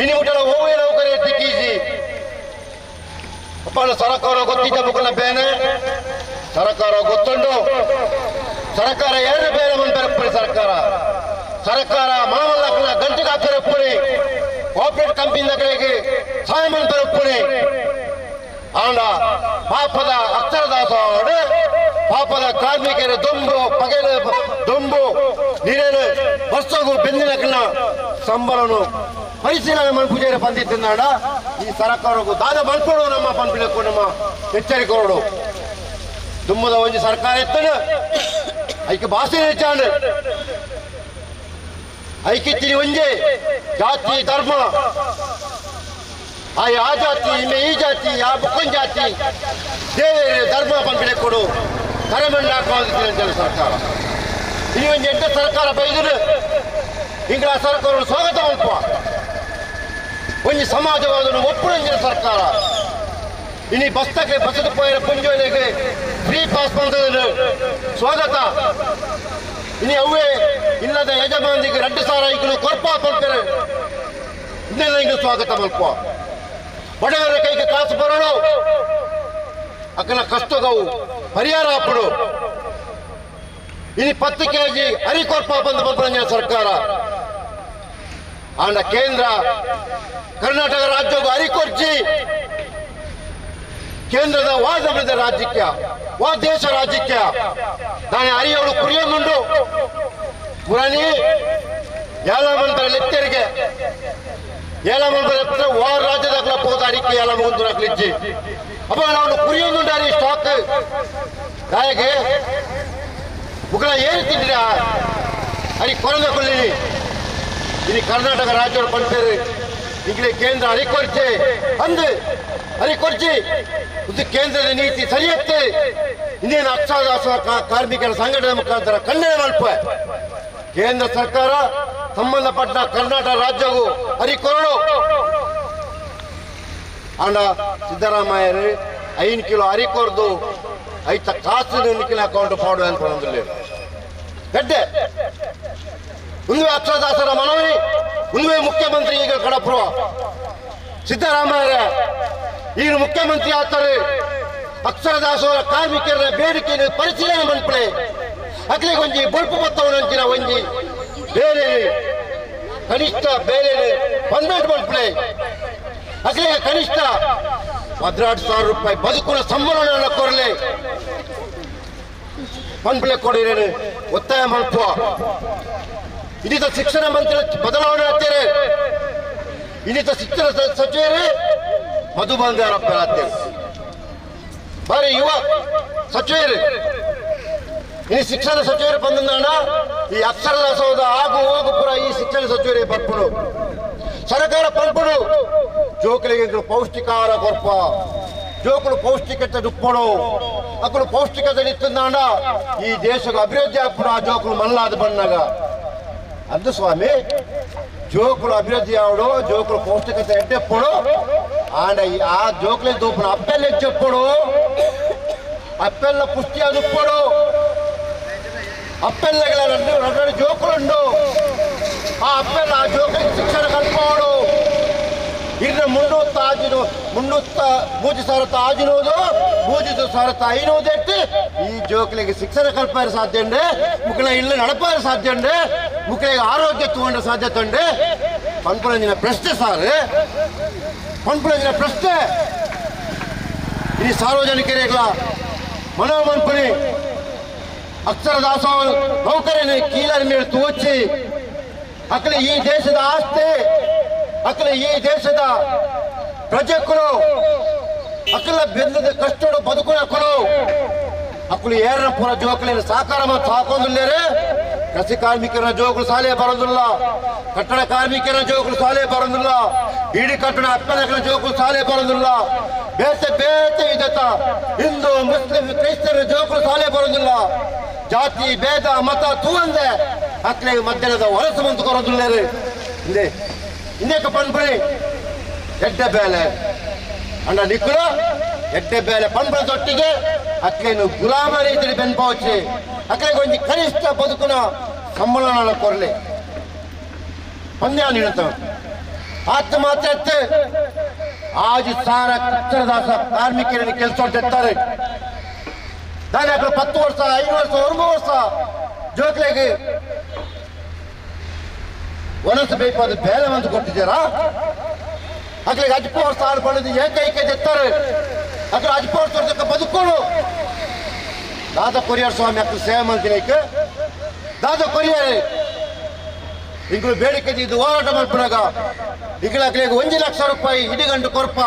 ಇನ್ನು ಮುಟ್ಟಲ ಓವೇ ನೌಕರಿ ಎತ್ತಿಕ್ಕೀಸಿ ಅಪ್ಪ ಸರ್ಕಾರ ಗೊತ್ತಿದ್ದ ಮುಖನ ಬೇನೆ ಸರ್ಕಾರ ಗೊತ್ತುಂಡು ಸರ್ಕಾರ ಎರಡು ಬೇರೆ ಮಂದಿ ಸರ್ಕಾರ ಮಾಮಲ್ಲಕ್ಕನ ಗಂಟೆಗೆ ಹಾಕಿರೋ ಪುರಿ ಕೋಆಪರೇಟ್ ಕಂಪನಿಗಳಿಗೆ ಸಹಾಯ ಮಂದಿ ಪುರಿ ಆಂಡ ಪಾಪದ ಅಕ್ಷರದಾಸೋಡು ಪಾಪದ ಕಾರ್ಮಿಕರ ದೊಂಬು ಪಗೆಲ ದೊಂಬು ನೀರೇನು ವರ್ಷಗೂ ಬೆಂದಿನಕ್ಕಿನ ಸಂಬಳನು ಪರಿಶೀಲನೆ ಮನ್ಪೂಜೆಯ ಬಂದಿದ್ದಾಡ ಈ ಸರ್ಕಾರಕ್ಕೂ ದಾದ ಮಲ್ಕೊಡು ನಮ್ಮ ಪಂಪಿಳಕ್ಕೂ ನಮ್ಮ ಎಚ್ಚರಿಕೆ ಕೊಡು ದುಮ್ಮದ ಒಂಜಿ ಸರ್ಕಾರ ಎತ್ತನು ಐಕೆ ಭಾಷೆ ಹೆಚ್ಚಾಂಡು ಐಕಿತ್ತಿನಿ ಒಂಜೆ ಜಾತಿ ಧರ್ಮ ಆ ಜಾತಿ ಇಮೆ ಈ ಜಾತಿ ಆ ಬುಕ್ಕನ್ ಜಾತಿ ದೇವೇ ಧರ್ಮ ಪಂಪಿಳೆ ಕೊಡು ತಲೆಮಂಡ ಹಾಕುವಂತ ಸರ್ಕಾರ ಇನ್ನು ಒಂದು ಎಂಟು ಸರ್ಕಾರ ಬೈದರು ಇಂಗ್ಲ ಸರ್ಕಾರ ಸ್ವಾಗತ ಮಲ್ಪ ಒಂದು ಸಮಾಜವಾದನು ಒಪ್ಪುವಂಜಿನ ಸರ್ಕಾರ ಇನ್ನು ಬಸ್ತಕ್ಕೆ ಬಸದ ಪೋಯಿನ ಪುಂಜೋಲೆಗೆ ಫ್ರೀ ಪಾಸ್ ಬಂದದನ್ನು ಸ್ವಾಗತ ಇನ್ನು ಅವೇ ಇಲ್ಲದ ಯಜಮಾನಿಗೆ 2,000 ಐಕಲು ಕೊರ್ಪ ಪಂಪರೆ ಇನ್ನೆಲ್ಲ ಹಿಂಗೆ ಸ್ವಾಗತ ಮಲ್ಪ ಬಡವರ ಕೈಗೆ ಕಾಸು ಬರೋಣ ಅಕ್ಕನ ಕಷ್ಟದವು ಪರಿಹಾರ ಹಾಪಡು ಇನ್ನು 10 kg ಅರಿಕೊರ್ಪ ಬಂದು ಬಂದ ಸರ್ಕಾರ ಆಂಡ ಕೇಂದ್ರ ಕರ್ನಾಟಕ ರಾಜ್ಯವು ಅರಿಕೊರ್ಚಿ ಕೇಂದ್ರದ ವಾದ ರಾಜ್ಯಕ್ಕೆ ವಾ ದೇಶ ರಾಜ್ಯಕ್ಕೆ ನಾನು ಅರಿಯೋಳು ಕುರಿಯೊಂದುಂಡು ಪುರಾಣಿ ಯಾಲಮಂತ್ರ ಲೆತ್ತರಿಗೆ ಏಲಮಂತ್ರ ವಾರ ರಾಜ್ಯದಾಗ ಹೋದ ಅರಿಕೆ ಯಾಲಮಂತ್ರ ಹಾಕ್ಲಿಚ್ಚಿ ಅಪ್ಪ ನಾವು ಕುರಿಯೊಂದುಂಟಾರಿ ಸ್ಟಾಕ್ ಹಾಗೆ ಮುಗಳ ಏನು ತಿಂದಿರ ಅರಿ ಕೊರಂದ ಕೊಳ್ಳಿನಿ ಇಲ್ಲಿ ಕರ್ನಾಟಕ ರಾಜ್ಯಗಳು ಪಂಪೇರು ಈಗಲೇ ಕೇಂದ್ರ ಅರಿಕೊರ್ಚೆ ಅಂದು ಅರಿಕೊರ್ಚಿ ಇದು ಕೇಂದ್ರದ ನೀತಿ ಸರಿಯತ್ತೆ ಇನ್ನೇನು ಅಕ್ಷರದಾಸ ಕಾರ್ಮಿಕರ ಸಂಘಟನೆ ಮುಖಾಂತರ ಖಂಡನೆ ಮಲ್ಪ ಕೇಂದ್ರ ಸರ್ಕಾರ ಸಂಬಂಧಪಟ್ಟ ಕರ್ನಾಟಕ ರಾಜ್ಯವು ಅರಿಕೊರಡು ಆಂಡ ಸಿದ್ದರಾಮಯ್ಯರು 5 ಕಿಲೋ ಅರಿಕೊರ್ದು ಐತ ಕಾಸು ನಿಖಿಲ ಅಕೌಂಟ್ ಪಾಡು ಅನ್ಕೊಳ್ಳೋದಿಲ್ಲ ಗಡ್ಡೆ ಮುಂದೆ ಅಕ್ಷರದಾಸರ ಮನವಿ ಮುಂದೆ ಮುಖ್ಯಮಂತ್ರಿ ಈಗ ಕಡಪುರ ಸಿದ್ದರಾಮಯ್ಯ ಈಗ ಮುಖ್ಯಮಂತ್ರಿ ಆಗ್ತಾರೆ ಅಕ್ಷರದಾಸರ ಕಾರ್ಮಿಕರ ಬೇಡಿಕೆಯನ್ನು ಪರಿಶೀಲನೆ ಮನ್ಪಡೆ ಅಕ್ಲಿಗೆ ಒಂಜಿ ಬೊಲ್ಪು ಬತ್ತವನಂಚಿನ ಒಂಜಿ ಬೇರೆ ಕನಿಷ್ಠ ಬೇರೆ ಪನ್ನೆರಡು ಮನ್ಪಡೆ ಅಕ್ಲಿಗೆ ಕನಿಷ್ಠ 16,000 ರೂಪಾಯಿ ಬದುಕುನ ಸಂಬಳವನ್ನು ಕೊರಲೆ ಪನ್ಪಳೆ ಕೊಡಿರೇನು ಒತ್ತಾಯ ಮಲ್ಪುವ ಇನ್ನಿತ ಶಿಕ್ಷಣ ಮಂತ್ರಿ ಬದಲಾವಣೆ ಆಗ್ತಾರೆ ಇನ್ನಿತ ಶಿಕ್ಷಣ ಸಚಿವರು ಮಧು ಬಂಗಾರಪ್ಪ ಆಗ್ತಾರೆ ಬಾರಿ ಯುವ ಸಚಿವರು ಇನ್ನು ಶಿಕ್ಷಣ ಸಚಿವರು ಬಂದ ಈ ಅಕ್ಷರದಾಸೋದ ಆಗು ಹೋಗು ಪುರ ಈ ಶಿಕ್ಷಣ ಸಚಿವರೇ ಬರ್ಪಡು ಸರ್ಕಾರ ಪಂಪಡು ಜೋಕಲಿಗೆ ಪೌಷ್ಟಿಕಾಹಾರ ಕೊರ್ಪ ಜೋಕುಲು ಪೌಷ್ಟಿಕತೆ ದುಪ್ಪಡು ಅಕ್ಕಳು ಪೌಷ್ಟಿಕತೆ ನಿಂತಾಂಡ ಈ ದೇಶದ ಅಭಿವೃದ್ಧಿ ಆಗ್ಪಡ ಆ ಜೋಕುಲು ಮಲ್ಲಾದ ಬಣ್ಣಗ ಅಂದು ಸ್ವಾಮಿ ಜೋಕುಲು ಅಭಿವೃದ್ಧಿ ಆವಡು ಜೋಕುಲು ಪೌಷ್ಟಿಕತೆ ಎಡ್ಡೆಪ್ಪಡು ಆಂಡ ಆ ಜೋಕುಲಿ ದೂಪನ ಅಪ್ಪೆಲ್ಲ ಹೆಚ್ಚೆಪ್ಪಡು ಅಪ್ಪೆಲ್ಲ ಪುಷ್ಟಿಯ ದುಪ್ಪಡು ಅಪ್ಪೆಲ್ಲಗಳ రెండు ಜೋಕುಲುಂಡು ಆ ಅಪ್ಪೆಲ್ಲ ಆ ಜೋಕುಲಿಗೆ ಶಿಕ್ಷಣ ಕಲ್ಪೋಡು ಇನ್ನು 300 ಆಜಿನೋದು 300 ಐನೋದೆಟ್ಟು ಈ ಜೋಕುಲಿಗೆ ಶಿಕ್ಷಣ ಕಲ್ಪಾರ ಸಾಧ್ಯ ಉಂಡೆ ಮುಕ್ಕಳ ಇಲ್ಲ ನಡಪಾರ ಸಾಧ್ಯ ಉಂಡೆ ಮುಕ್ಕಳಿಗೆ ಆರೋಗ್ಯ ತಗೊಂಡ ಸಾಧ್ಯತೆ ಉಂಡೆ ಪನ್ಪುರಂಜಿನ ಪ್ರಶ್ನೆ ಸಾರ್ ಪನ್ಪುರಂಜಿನ ಪ್ರಶ್ನೆ ಈ ಸಾರ್ವಜನಿಕರಿಗಳ ಮನೋಮನ್ಪುನಿ ಅಕ್ಷರದಾಸ ನೌಕರನ ಕೀಲರ ಮೇಲೆ ತೋಚಿ ಅಕ್ಕಲೆ ಈ ದೇಶದ ಆಸ್ತಿ ಅಕ್ಕಲೆ ಈ ದೇಶದ ಪ್ರಜೆಗಳು ಅಕ್ಕಲ ಬೆಂದದ ಕಷ್ಟಡು ಬದುಕುನಕ್ಕಳು ಅಕ್ಕಳು ಏರನ ಪುರ ಜೋಕಲಿನ ಸಾಕಾರ ಮತ್ತು ಹಾಕೊಂದಿಲ್ಲೇರೆ ಕೃಷಿ ಕಾರ್ಮಿಕರ ಜೋಕುಲು ಸಾಲೆ ಬರೋದಿಲ್ಲ ಕಟ್ಟಡ ಕಾರ್ಮಿಕರ ಜೋಕುಲು ಸಾಲೆ ಬರೋದಿಲ್ಲ ಇಡೀ ಕಟ್ಟಡ ಅಪ್ಪನಗಳ ಜೋಕುಲು ಸಾಲೆ ಬರೋದಿಲ್ಲ ಬೇತೆ ಬೇತೆ ವಿಧತ ಹಿಂದೂ ಮುಸ್ಲಿಂ ಕ್ರೈಸ್ತರ ಜೋಕುಲು ಸಾಲೆ ಬರೋದಿಲ್ಲ ಜಾತಿ ಭೇದ ಮತ ತೂವಂದೆ ಅಕ್ಕಲೆ ಮಧ್ಯಾಹ್ನದ ಹೊರಸು ಬಂತು ಕೊರೋದಿಲ್ಲೇರೆ ಹಿಂದೆ ಇನ್ನೇಕ ಪನ್ಪಣಿ ಎಡ್ಡೆ ಬೇಲೆ ಅಂಡ ನಿಕ್ಕಳು ಎಡ್ಡೆ ಬೇಲೆ ಪನ್ಪಣ ತೊಟ್ಟಿಗೆ ಅಕ್ಲೇನು ಗುಲಾಮ ರೀತಿಯಲ್ಲಿ ಬೆನ್ಪೋಚಿ ಅಕ್ಲೆಗೆ ಒಂದು ಕನಿಷ್ಠ ಬದುಕುನ ಸಂಬಳನ ಕೊರಲೆ ಪಂದ್ಯ ನಿಂತ ಆತ ಮಾತ್ರ ಆಜು ಸಾರ ಅಕ್ಷರದಾಸ ಕಾರ್ಮಿಕರನ್ನು ಕೆಲಸ ಎತ್ತಾರೆ ನಾನು 10 ವರ್ಷ 5 ವರ್ಷ 1 ವರ್ಷ ಜೋಕ್ಲೆಗೆ ಒಣಸ ಬೇಕಾದ ಬೇರೆ ಅಂತ ಕೊಟ್ಟಿದ್ದೀರಾ ಅಕ್ಲಿಗೆ ಅಜ್ಪೋರ್ ಸಾಲು ಪಡೆದು ಏಕೈಕ ಎತ್ತಾರೆ ಅಕ್ಲ ಅಜ್ಪೋರ್ ತೋರ್ಸಕ್ಕೆ ಬದುಕೋಳು ದಾದ ಕೊರಿಯರ್ ಸ್ವಾಮಿ ಅಕ್ಕ ಸೇವೆ ಮಾಡ್ತೀನಿ ದಾದ ಕೊರಿಯರ್ ಇಂಗಳು ಬೇಡಿಕೆ ಇದು ಹೋರಾಟ ಮಾಡ್ಬಿಡಾಗ ಈಗಲ ಅಕ್ಲಿಗೆ 1 ಲಕ್ಷ ರೂಪಾಯಿ ಇಡಿಗಂಡು ಕೊರಪ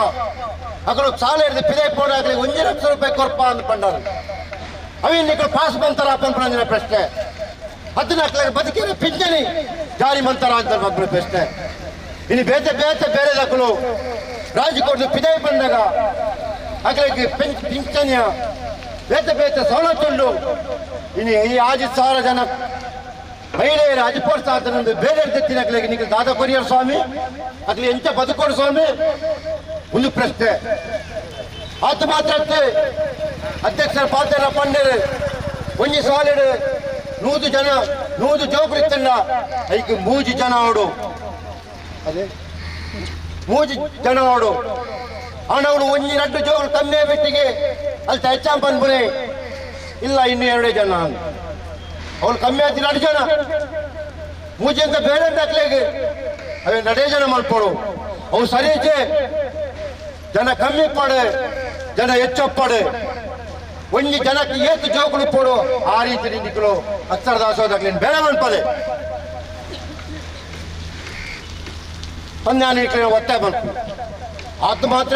ಅಕ್ಕಳು ಸಾಲ ಹಿಡಿದು ಪಿದೆ ಪೋಡ ಅಕ್ಲಿಗೆ 1 ಲಕ್ಷ ರೂಪಾಯಿ ಕೊರಪ ಅಂದ್ಕೊಂಡಾರು ಅವಿನ್ ನಿಕ್ಕಳು ಪಾಸ್ ಬಂತಾರ ಅಪ್ಪನ ಪ್ರಶ್ನೆ 14 ಲಕ್ಷ ಬದುಕಿನ ಪಿಂಚಣಿ ಜಾರಿ ಮಂತಾರ ಅಂತ ಮಕ್ಕಳು ಪ್ರಶ್ನೆ ಇನ್ನು ಬೇತೆ ಬೇರೆ ಅಕ್ಕಳು ರಾಜಕೋಟ್ ಪಿದೆ ಬಂದಾಗ ಅಕ್ಲಿಗೆ ಪಿಂಚಣಿಯ ಬೇತೆ ಸವಲತ್ತುಂಡು ಇನ್ನು ಈ 5,000 ಜನ ಮಹಿಳೆಯರು ಅಜಿಪೋರ್ಸಾದ ಬೇರೆ ತೆತ್ತಿನ ಅಕ್ಲಿಗೆ ನಿಮಗೆ ದಾದ ಕೊರಿಯರ್ ಸ್ವಾಮಿ ಅಕ್ಲಿ ಎಂತ ಬದುಕೋಡು ಸ್ವಾಮಿ ಒಂದು ಪ್ರಶ್ನೆ ಆತ ಮಾತ್ರ ಅಧ್ಯಕ್ಷರ ಪಾತ್ರ ಪಂಡರು ಒಂಜಿ ಸಾಲಿಡು 100 ಜನ 100 ಜೋಕರು ಇತ್ತಲ್ಲ ಐಕೆ 3 ಜನ ಆಡು ಅದೇ 3 ಜನ ಆಡು ಅವನವಳು ಒಂಜಿ 2 ಜೋಕರು ಕಮ್ಮಿ ಬಿಟ್ಟಿಗೆ ಅಲ್ಲಿ ಹೆಚ್ಚಾಂ ಬಂದ್ಬುನೆ ಇಲ್ಲ ಇನ್ನು 2 ಜನ ಅವಳು ಕಮ್ಮಿ ಆಯ್ತು 2 ಜನ 3 ಅಂತ ಬೇರೆ ದಾಖಲೆಗೆ ಅವೇ 2 ಜನ ಮಾಡ್ಕೊಡು ಅವು ಸರಿ ಜನ ಕಮ್ಮಿ ಪಡೆ ಜನ ಹೆಚ್ಚಪ್ಪಡೆ ಒಂಜಿ ಜನಕ್ಕೆ ಏತು ಜೋಕುಳು ಪೋಡು ಆ ರೀತಿ ನಿಂತಿಗಳು ಅಕ್ಷರ ದಾಸೋದಾಗ್ಲಿ ಬೇಡ ಮನ್ಪದೆ ಪಂದ್ಯಾನ ಒತ್ತಾಯ ಬಂತು ಆತ ಮಾತ್ರ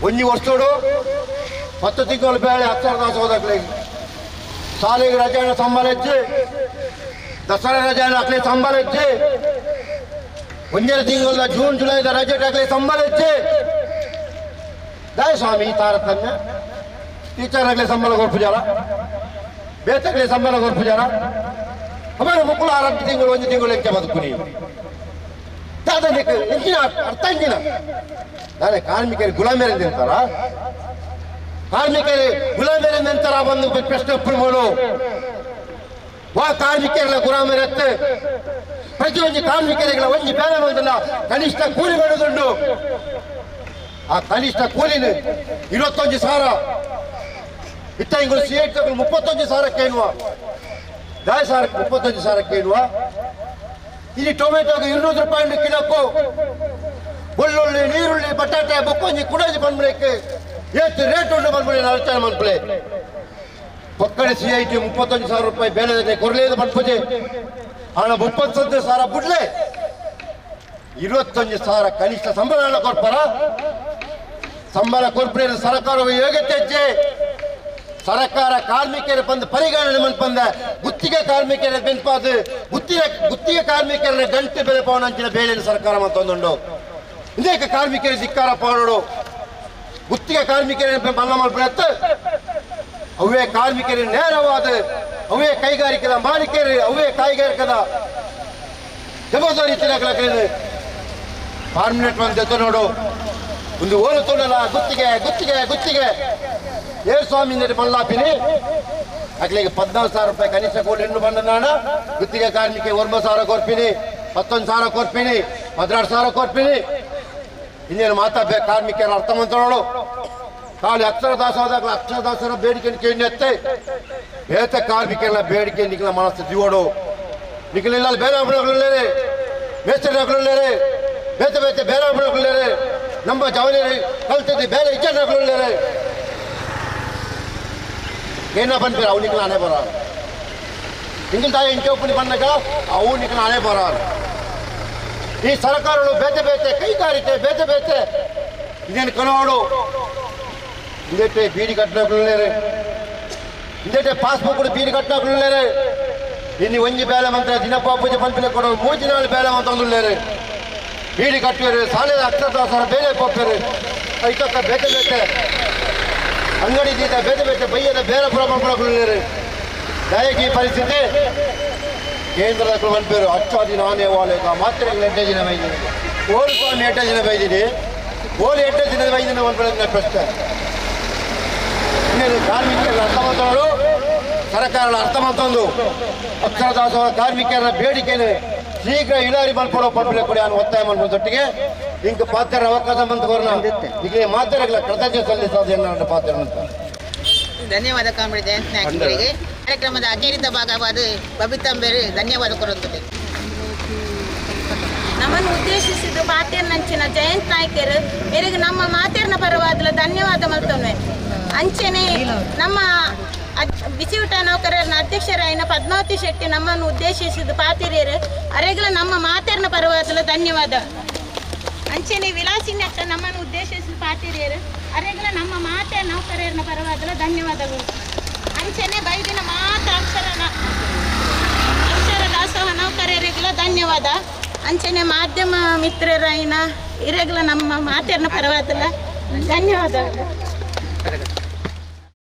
ಒಂಜಿ ವರ್ಷೋಡು 10 ತಿಂಗಳು ಬೇಳೆ ಅಕ್ಷರ ದಾಸೋದಾಗ್ಲಿ ಶಾಲೆಗೆ ರಜೆಯನ್ನು ಸಂಬಳ ಹೆಚ್ಚಿ ದಸರಾ ರಜೆಯನ್ನು ಹಾಕ್ಲಿ ಸಂಬಳ ಹೆಚ್ಚಿ 1 ತಿಂಗಳ ಜೂನ್ ಜುಲೈದ ರಜೆ ಹಾಕ್ಲಿ ಸಂಬಳ ಹೆಚ್ಚಿ ದಯ ಸ್ವಾಮಿ ತಾರತಮ್ಯ ಟೀಚರ್ ಆಗ್ಲಿ ಸಂಬಳ ಕೊಡ್ಪುಜಾರ ಬೇತಗ್ಲಿ ಸಂಬಳ ಕೊಡ್ಪುಜಾರ ಆಮೇಲೆ ಮಕ್ಕಳು 6 ತಿಂಗಳು 1 ತಿಂಗಳು ಹೆಚ್ಚೆ ಬದುಕು ನೀವು ಹೆಚ್ಚಿನ ಅರ್ಥ ಇಂಜಿನ ನಾನೇ ಕಾರ್ಮಿಕರಿಗೆ ಗುಲಾಮೇರಿಂದ ಅಂತಾರ ಕಾರ್ಮಿಕರು ಗುಲಾಮೇರಿಂದ ಅಂತಾರ ಬಂದು ಪ್ರಶ್ನೆ ಒಪ್ಪುಗಳು ವಾ ಕಾರ್ಮಿಕರ ಗುಲಾಮೇರತ್ತೆ ಪ್ರತಿಯೊಂದು ಕಾರ್ಮಿಕರಿಗೆ ಒಂಜಿ ಬೇರೆ ಬಂದಿಲ್ಲ ಕನಿಷ್ಠ ಕೂಲಿ ಮಾಡುದುಂಡು ಆ ಕನಿಷ್ಠ ಕೂಲಿನ 21,000 ಇತ್ತ ಇಂಗಳು ಸಿಎಟ್ 31,000 ಕೇಳುವ ದಾಯ ಸಾರಕ್ಕೆ 31,000 ಕೇಳುವ ಇಲ್ಲಿ ಟೊಮೆಟೊಗೆ 200 ರೂಪಾಯಿ ಕಿಲೋಕ್ಕೂ ಬೆಳ್ಳುಳ್ಳಿ ನೀರುಳ್ಳಿ ಬಟಾಟೆ ಬೊಕ್ಕೊಂಜಿ ಕುಡಜಿ ಬಂದ್ಬಿಡಕ್ಕೆ ಎಷ್ಟು ರೇಟ್ ಉಂಟು ಬಂದ್ಬಿಡಿ ಆಲೋಚನೆ ಮಾಡ್ಬಿಡಿ ಪಕ್ಕಡೆ CIT 31,000 ರೂಪಾಯಿ ಬೇರೆ ಕೊರಲೇದು ಬಂದ್ಪುಜೆ ಹಣ 30,000 ಬಿಡ್ಲೆ 21,000 ಕನಿಷ್ಠ ಸಂಬಳ ಕೊಡ್ಪಾರ ಸಂಬಳ ಕೊರ್ಪರೇಟ್ ಸರ್ಕಾರವು ಯೋಗ್ಯತೆ ಹೆಚ್ಚೆ ಸರ್ಕಾರ ಕಾರ್ಮಿಕರು ಬಂದು ಪರಿಗಣನೆ ಮನ್ಪಂದ ಗುತ್ತಿಗೆ ಕಾರ್ಮಿಕರ ಬೆನ್ಪಾದು ಗುತ್ತಿಗೆ ಕಾರ್ಮಿಕರನ್ನ ಗಂಟೆ ಬೆಲೆ ಪವನಂಚಿನ ಬೇಳೆನ ಸರ್ಕಾರ ಮತ್ತೊಂದುಂಡು ಇದೇಕ ಕಾರ್ಮಿಕರ ಧಿಕ್ಕಾರ ಪವನೋಡು ಗುತ್ತಿಗೆ ಕಾರ್ಮಿಕರ ಮಲ್ಲ ಮಾಡ್ಬಿಡತ್ತ ಅವೇ ಕಾರ್ಮಿಕರ ನೇರವಾದ ಅವೇ ಕೈಗಾರಿಕೆದ ಮಾಲೀಕರು ಅವೇ ಕೈಗಾರಿಕದ ಜವಾಬ್ದಾರಿ ತಿನ್ನಕಲೇ ಪರ್ಮನೆಂಟ್ ಒಂದು ನೋಡು ಒಂದು ಓಲು ತೊಡಲ್ಲ ಗುತ್ತಿಗೆ ಸ್ವಾಮಿ ಮಲ್ಲಾಪಿನಿ ಅಕ್ಲಿಗೆ 14,000 ರೂಪಾಯಿ ಕನಿಷ್ಠ ಕೂಲಿ ಹೆಣ್ಣು ಬಂದ ನಾಣ ಗುತ್ತಿಗೆ ಕಾರ್ಮಿಕ 9,000 ಕೊರ್ಪಿನಿ 11,000 ಕೊರ್ಪಿನಿ 16,000 ಕೊರ್ಪಿನಿ ಇನ್ನೇನು ಮಾತಾಡ್ಬೇಕು ಕಾರ್ಮಿಕರ ಅರ್ಥ ಮಂತ್ರೋಳು ಖಾಲಿ ಅಕ್ಷರ ದಾಸರ ಬೇಡಿಕೆ ಕೇಳಿತ್ತೆ ಬೇತ ಕಾರ್ಮಿಕರ ಬೇಡಿಕೆ ನಿಖಲ ಮನಸ್ಸು ಜೀವೋಡು ನಿಖಲಿಲ್ಲ ಬೇರೆ ಹಬ್ಬಗಳೇ ಮೇಸ್ತ್ರಿ ಬೇತೆ ಬೇರೆ ಹಬ್ಬಗಳೇ ನಮ್ಮ ಜವಳಿ ಕಲ್ತಿದ್ದು ಬೇರೆ ಇಚ್ಛೆ ಏನ ಬಂದ್ಬಿರ ಅವು ನಿಖಲ ಆನೆ ಬರ ನಿಖಲ್ ತಾಯಿ ಇಂಟೆ ಒಪ್ಪನಿ ಬಂದಾಗ ಅವು ನಿಖಲ ಆನೆ ಬರ ಈ ಸರ್ಕಾರಗಳು ಬೇತೆ ಕೈಗಾರಿಕೆ ಬೇತೆ ಇದೇನು ಕನೋಡು ಇಂದೇಟೆ ಬೀಡಿ ಕಟ್ಟಲೇ ಇಂದೇಟೆ ಪಾಸ್ಬುಕ್ ಬೀಡಿ ಕಟ್ಟಲೇ ಇನ್ನು ಒಂಜಿ ಬೇಲೆ ಮಂತ್ರ ದಿನಪ್ಪ ಪೂಜೆ ಪಂಪಿಲೆ ಕೊಡೋ 3 ದಿನ ಬೇಲೆ ಮಂತ್ರೆ ಬೀಡಿ ಕಟ್ಟಿರು ಸಾಲದ 10,000 ಬೇಲೆ ಪೋಪರು ಐತಕ್ಕ ಬೇತೆ ಅಂಗಡಿ ದೀತ ಬೇತೆ ಬೈಯದ ಬೇರೆ ಪ್ರಮಾಣಗಳು ದಯಗೆ ಈ ಪರಿಸ್ಥಿತಿ ಕೇಂದ್ರದ ಬಂದ್ಪೇರು ಅಚ್ಚಾದಿ ನಾನೇ ವಾಲೇಗ ಮಾತ್ರ 8 ದಿನ ಬೈದಿನಿ ಓಲು ಸ್ವಾಮಿ 8 ದಿನ ಬೈದಿನಿ ಓಲು 8 ದಿನದ ಬೈದಿನ ಒಂದು ಪ್ರಶ್ನೆ ಇನ್ನೇನು ಕಾರ್ಮಿಕರ ಅರ್ಥ ಮಾತಾಡೋರು ಸರ್ಕಾರದ ಅರ್ಥ ಮಾತೊಂದು ಅಕ್ಷರ ದಾಸೋಹ ಕಾರ್ಮಿಕರ ಬೇಡಿಕೆಯನ್ನು ಶೀಘ್ರ ಇಲಾರಿ ಮಲ್ಪಡೋ ಪಡ್ಬಿಲೆ ಕೊಡಿ ಅನ್ನೋ ಒತ್ತಾಯ ಮಾಡ್ಬೋದೊಟ್ಟಿಗೆ ಇಂಕ ಪಾತ್ರ ಅವಕಾಶ ಬಂತು ಈಗ ಮಾತಾಡಲ್ಲ ಕೃತಜ್ಞತೆ ಸಲ್ಲಿಸೋದು ಪಾತ್ರ ಅಂತ ಧನ್ಯವಾದ ಕಾಮಿಡಿ ಜಯಂತ್ ನಾಯಕರಿಗೆ ಕಾರ್ಯಕ್ರಮದ ಅಖೇರಿತ ಭಾಗವಾದ ಬಬಿತಂಬೇರು ಧನ್ಯವಾದ ಕೊರುತ್ತದೆ. ನಮ್ಮನ್ನು ಉದ್ದೇಶಿಸಿದ ಪಾತೇರ್ನಂಚಿನ ಜಯಂತ್ ನಾಯ್ಕರು ಇವರಿಗೆ ನಮ್ಮ ಮಾತೇರ್ನ ಪರವಾದ ಧನ್ಯವಾದ ಮಲ್ತೊಮ್ಮೆ. ಅಂಚೆನೆ ನಮ್ಮ ಬಿಸಿಯೂಟ ನೌಕರರ ಅಧ್ಯಕ್ಷರಾಯಿನ ಪದ್ಮಾವತಿ ಶೆಟ್ಟಿ ನಮ್ಮನ್ನು ಉದ್ದೇಶಿಸಿದ ಪಾತಿರಿಯರು ಅರೆಗಳ ನಮ್ಮ ಮಾತೇರ್ನ ಪರವಾದ ಧನ್ಯವಾದ. ಅಂಚೆನೆ ವಿಲಾಸಿನಿ ಅಕ್ಕ ನಮ್ಮನ್ನು ಉದ್ದೇಶಿಸಿದ ಪಾತಿರಿಯರು ಅರೆಗಳ ನಮ್ಮ ಮಾತೆ ನೌಕರರ ಪರವಾದ ಧನ್ಯವಾದಗಳು. ಅಂಚೆನೆ ಬೈದಿನ ಅಕ್ಷರ ದಾಸೋಹ ನೌಕರರಿಗೆಲ್ಲ ಧನ್ಯವಾದ. ಅಂಚನೆ ಮಾಧ್ಯಮ ಮಿತ್ರರಾಯಿನ ಇರೆಗಳ ನಮ್ಮ ಮಾತೇರ್ನ ಪರವಾದ ಧನ್ಯವಾದ.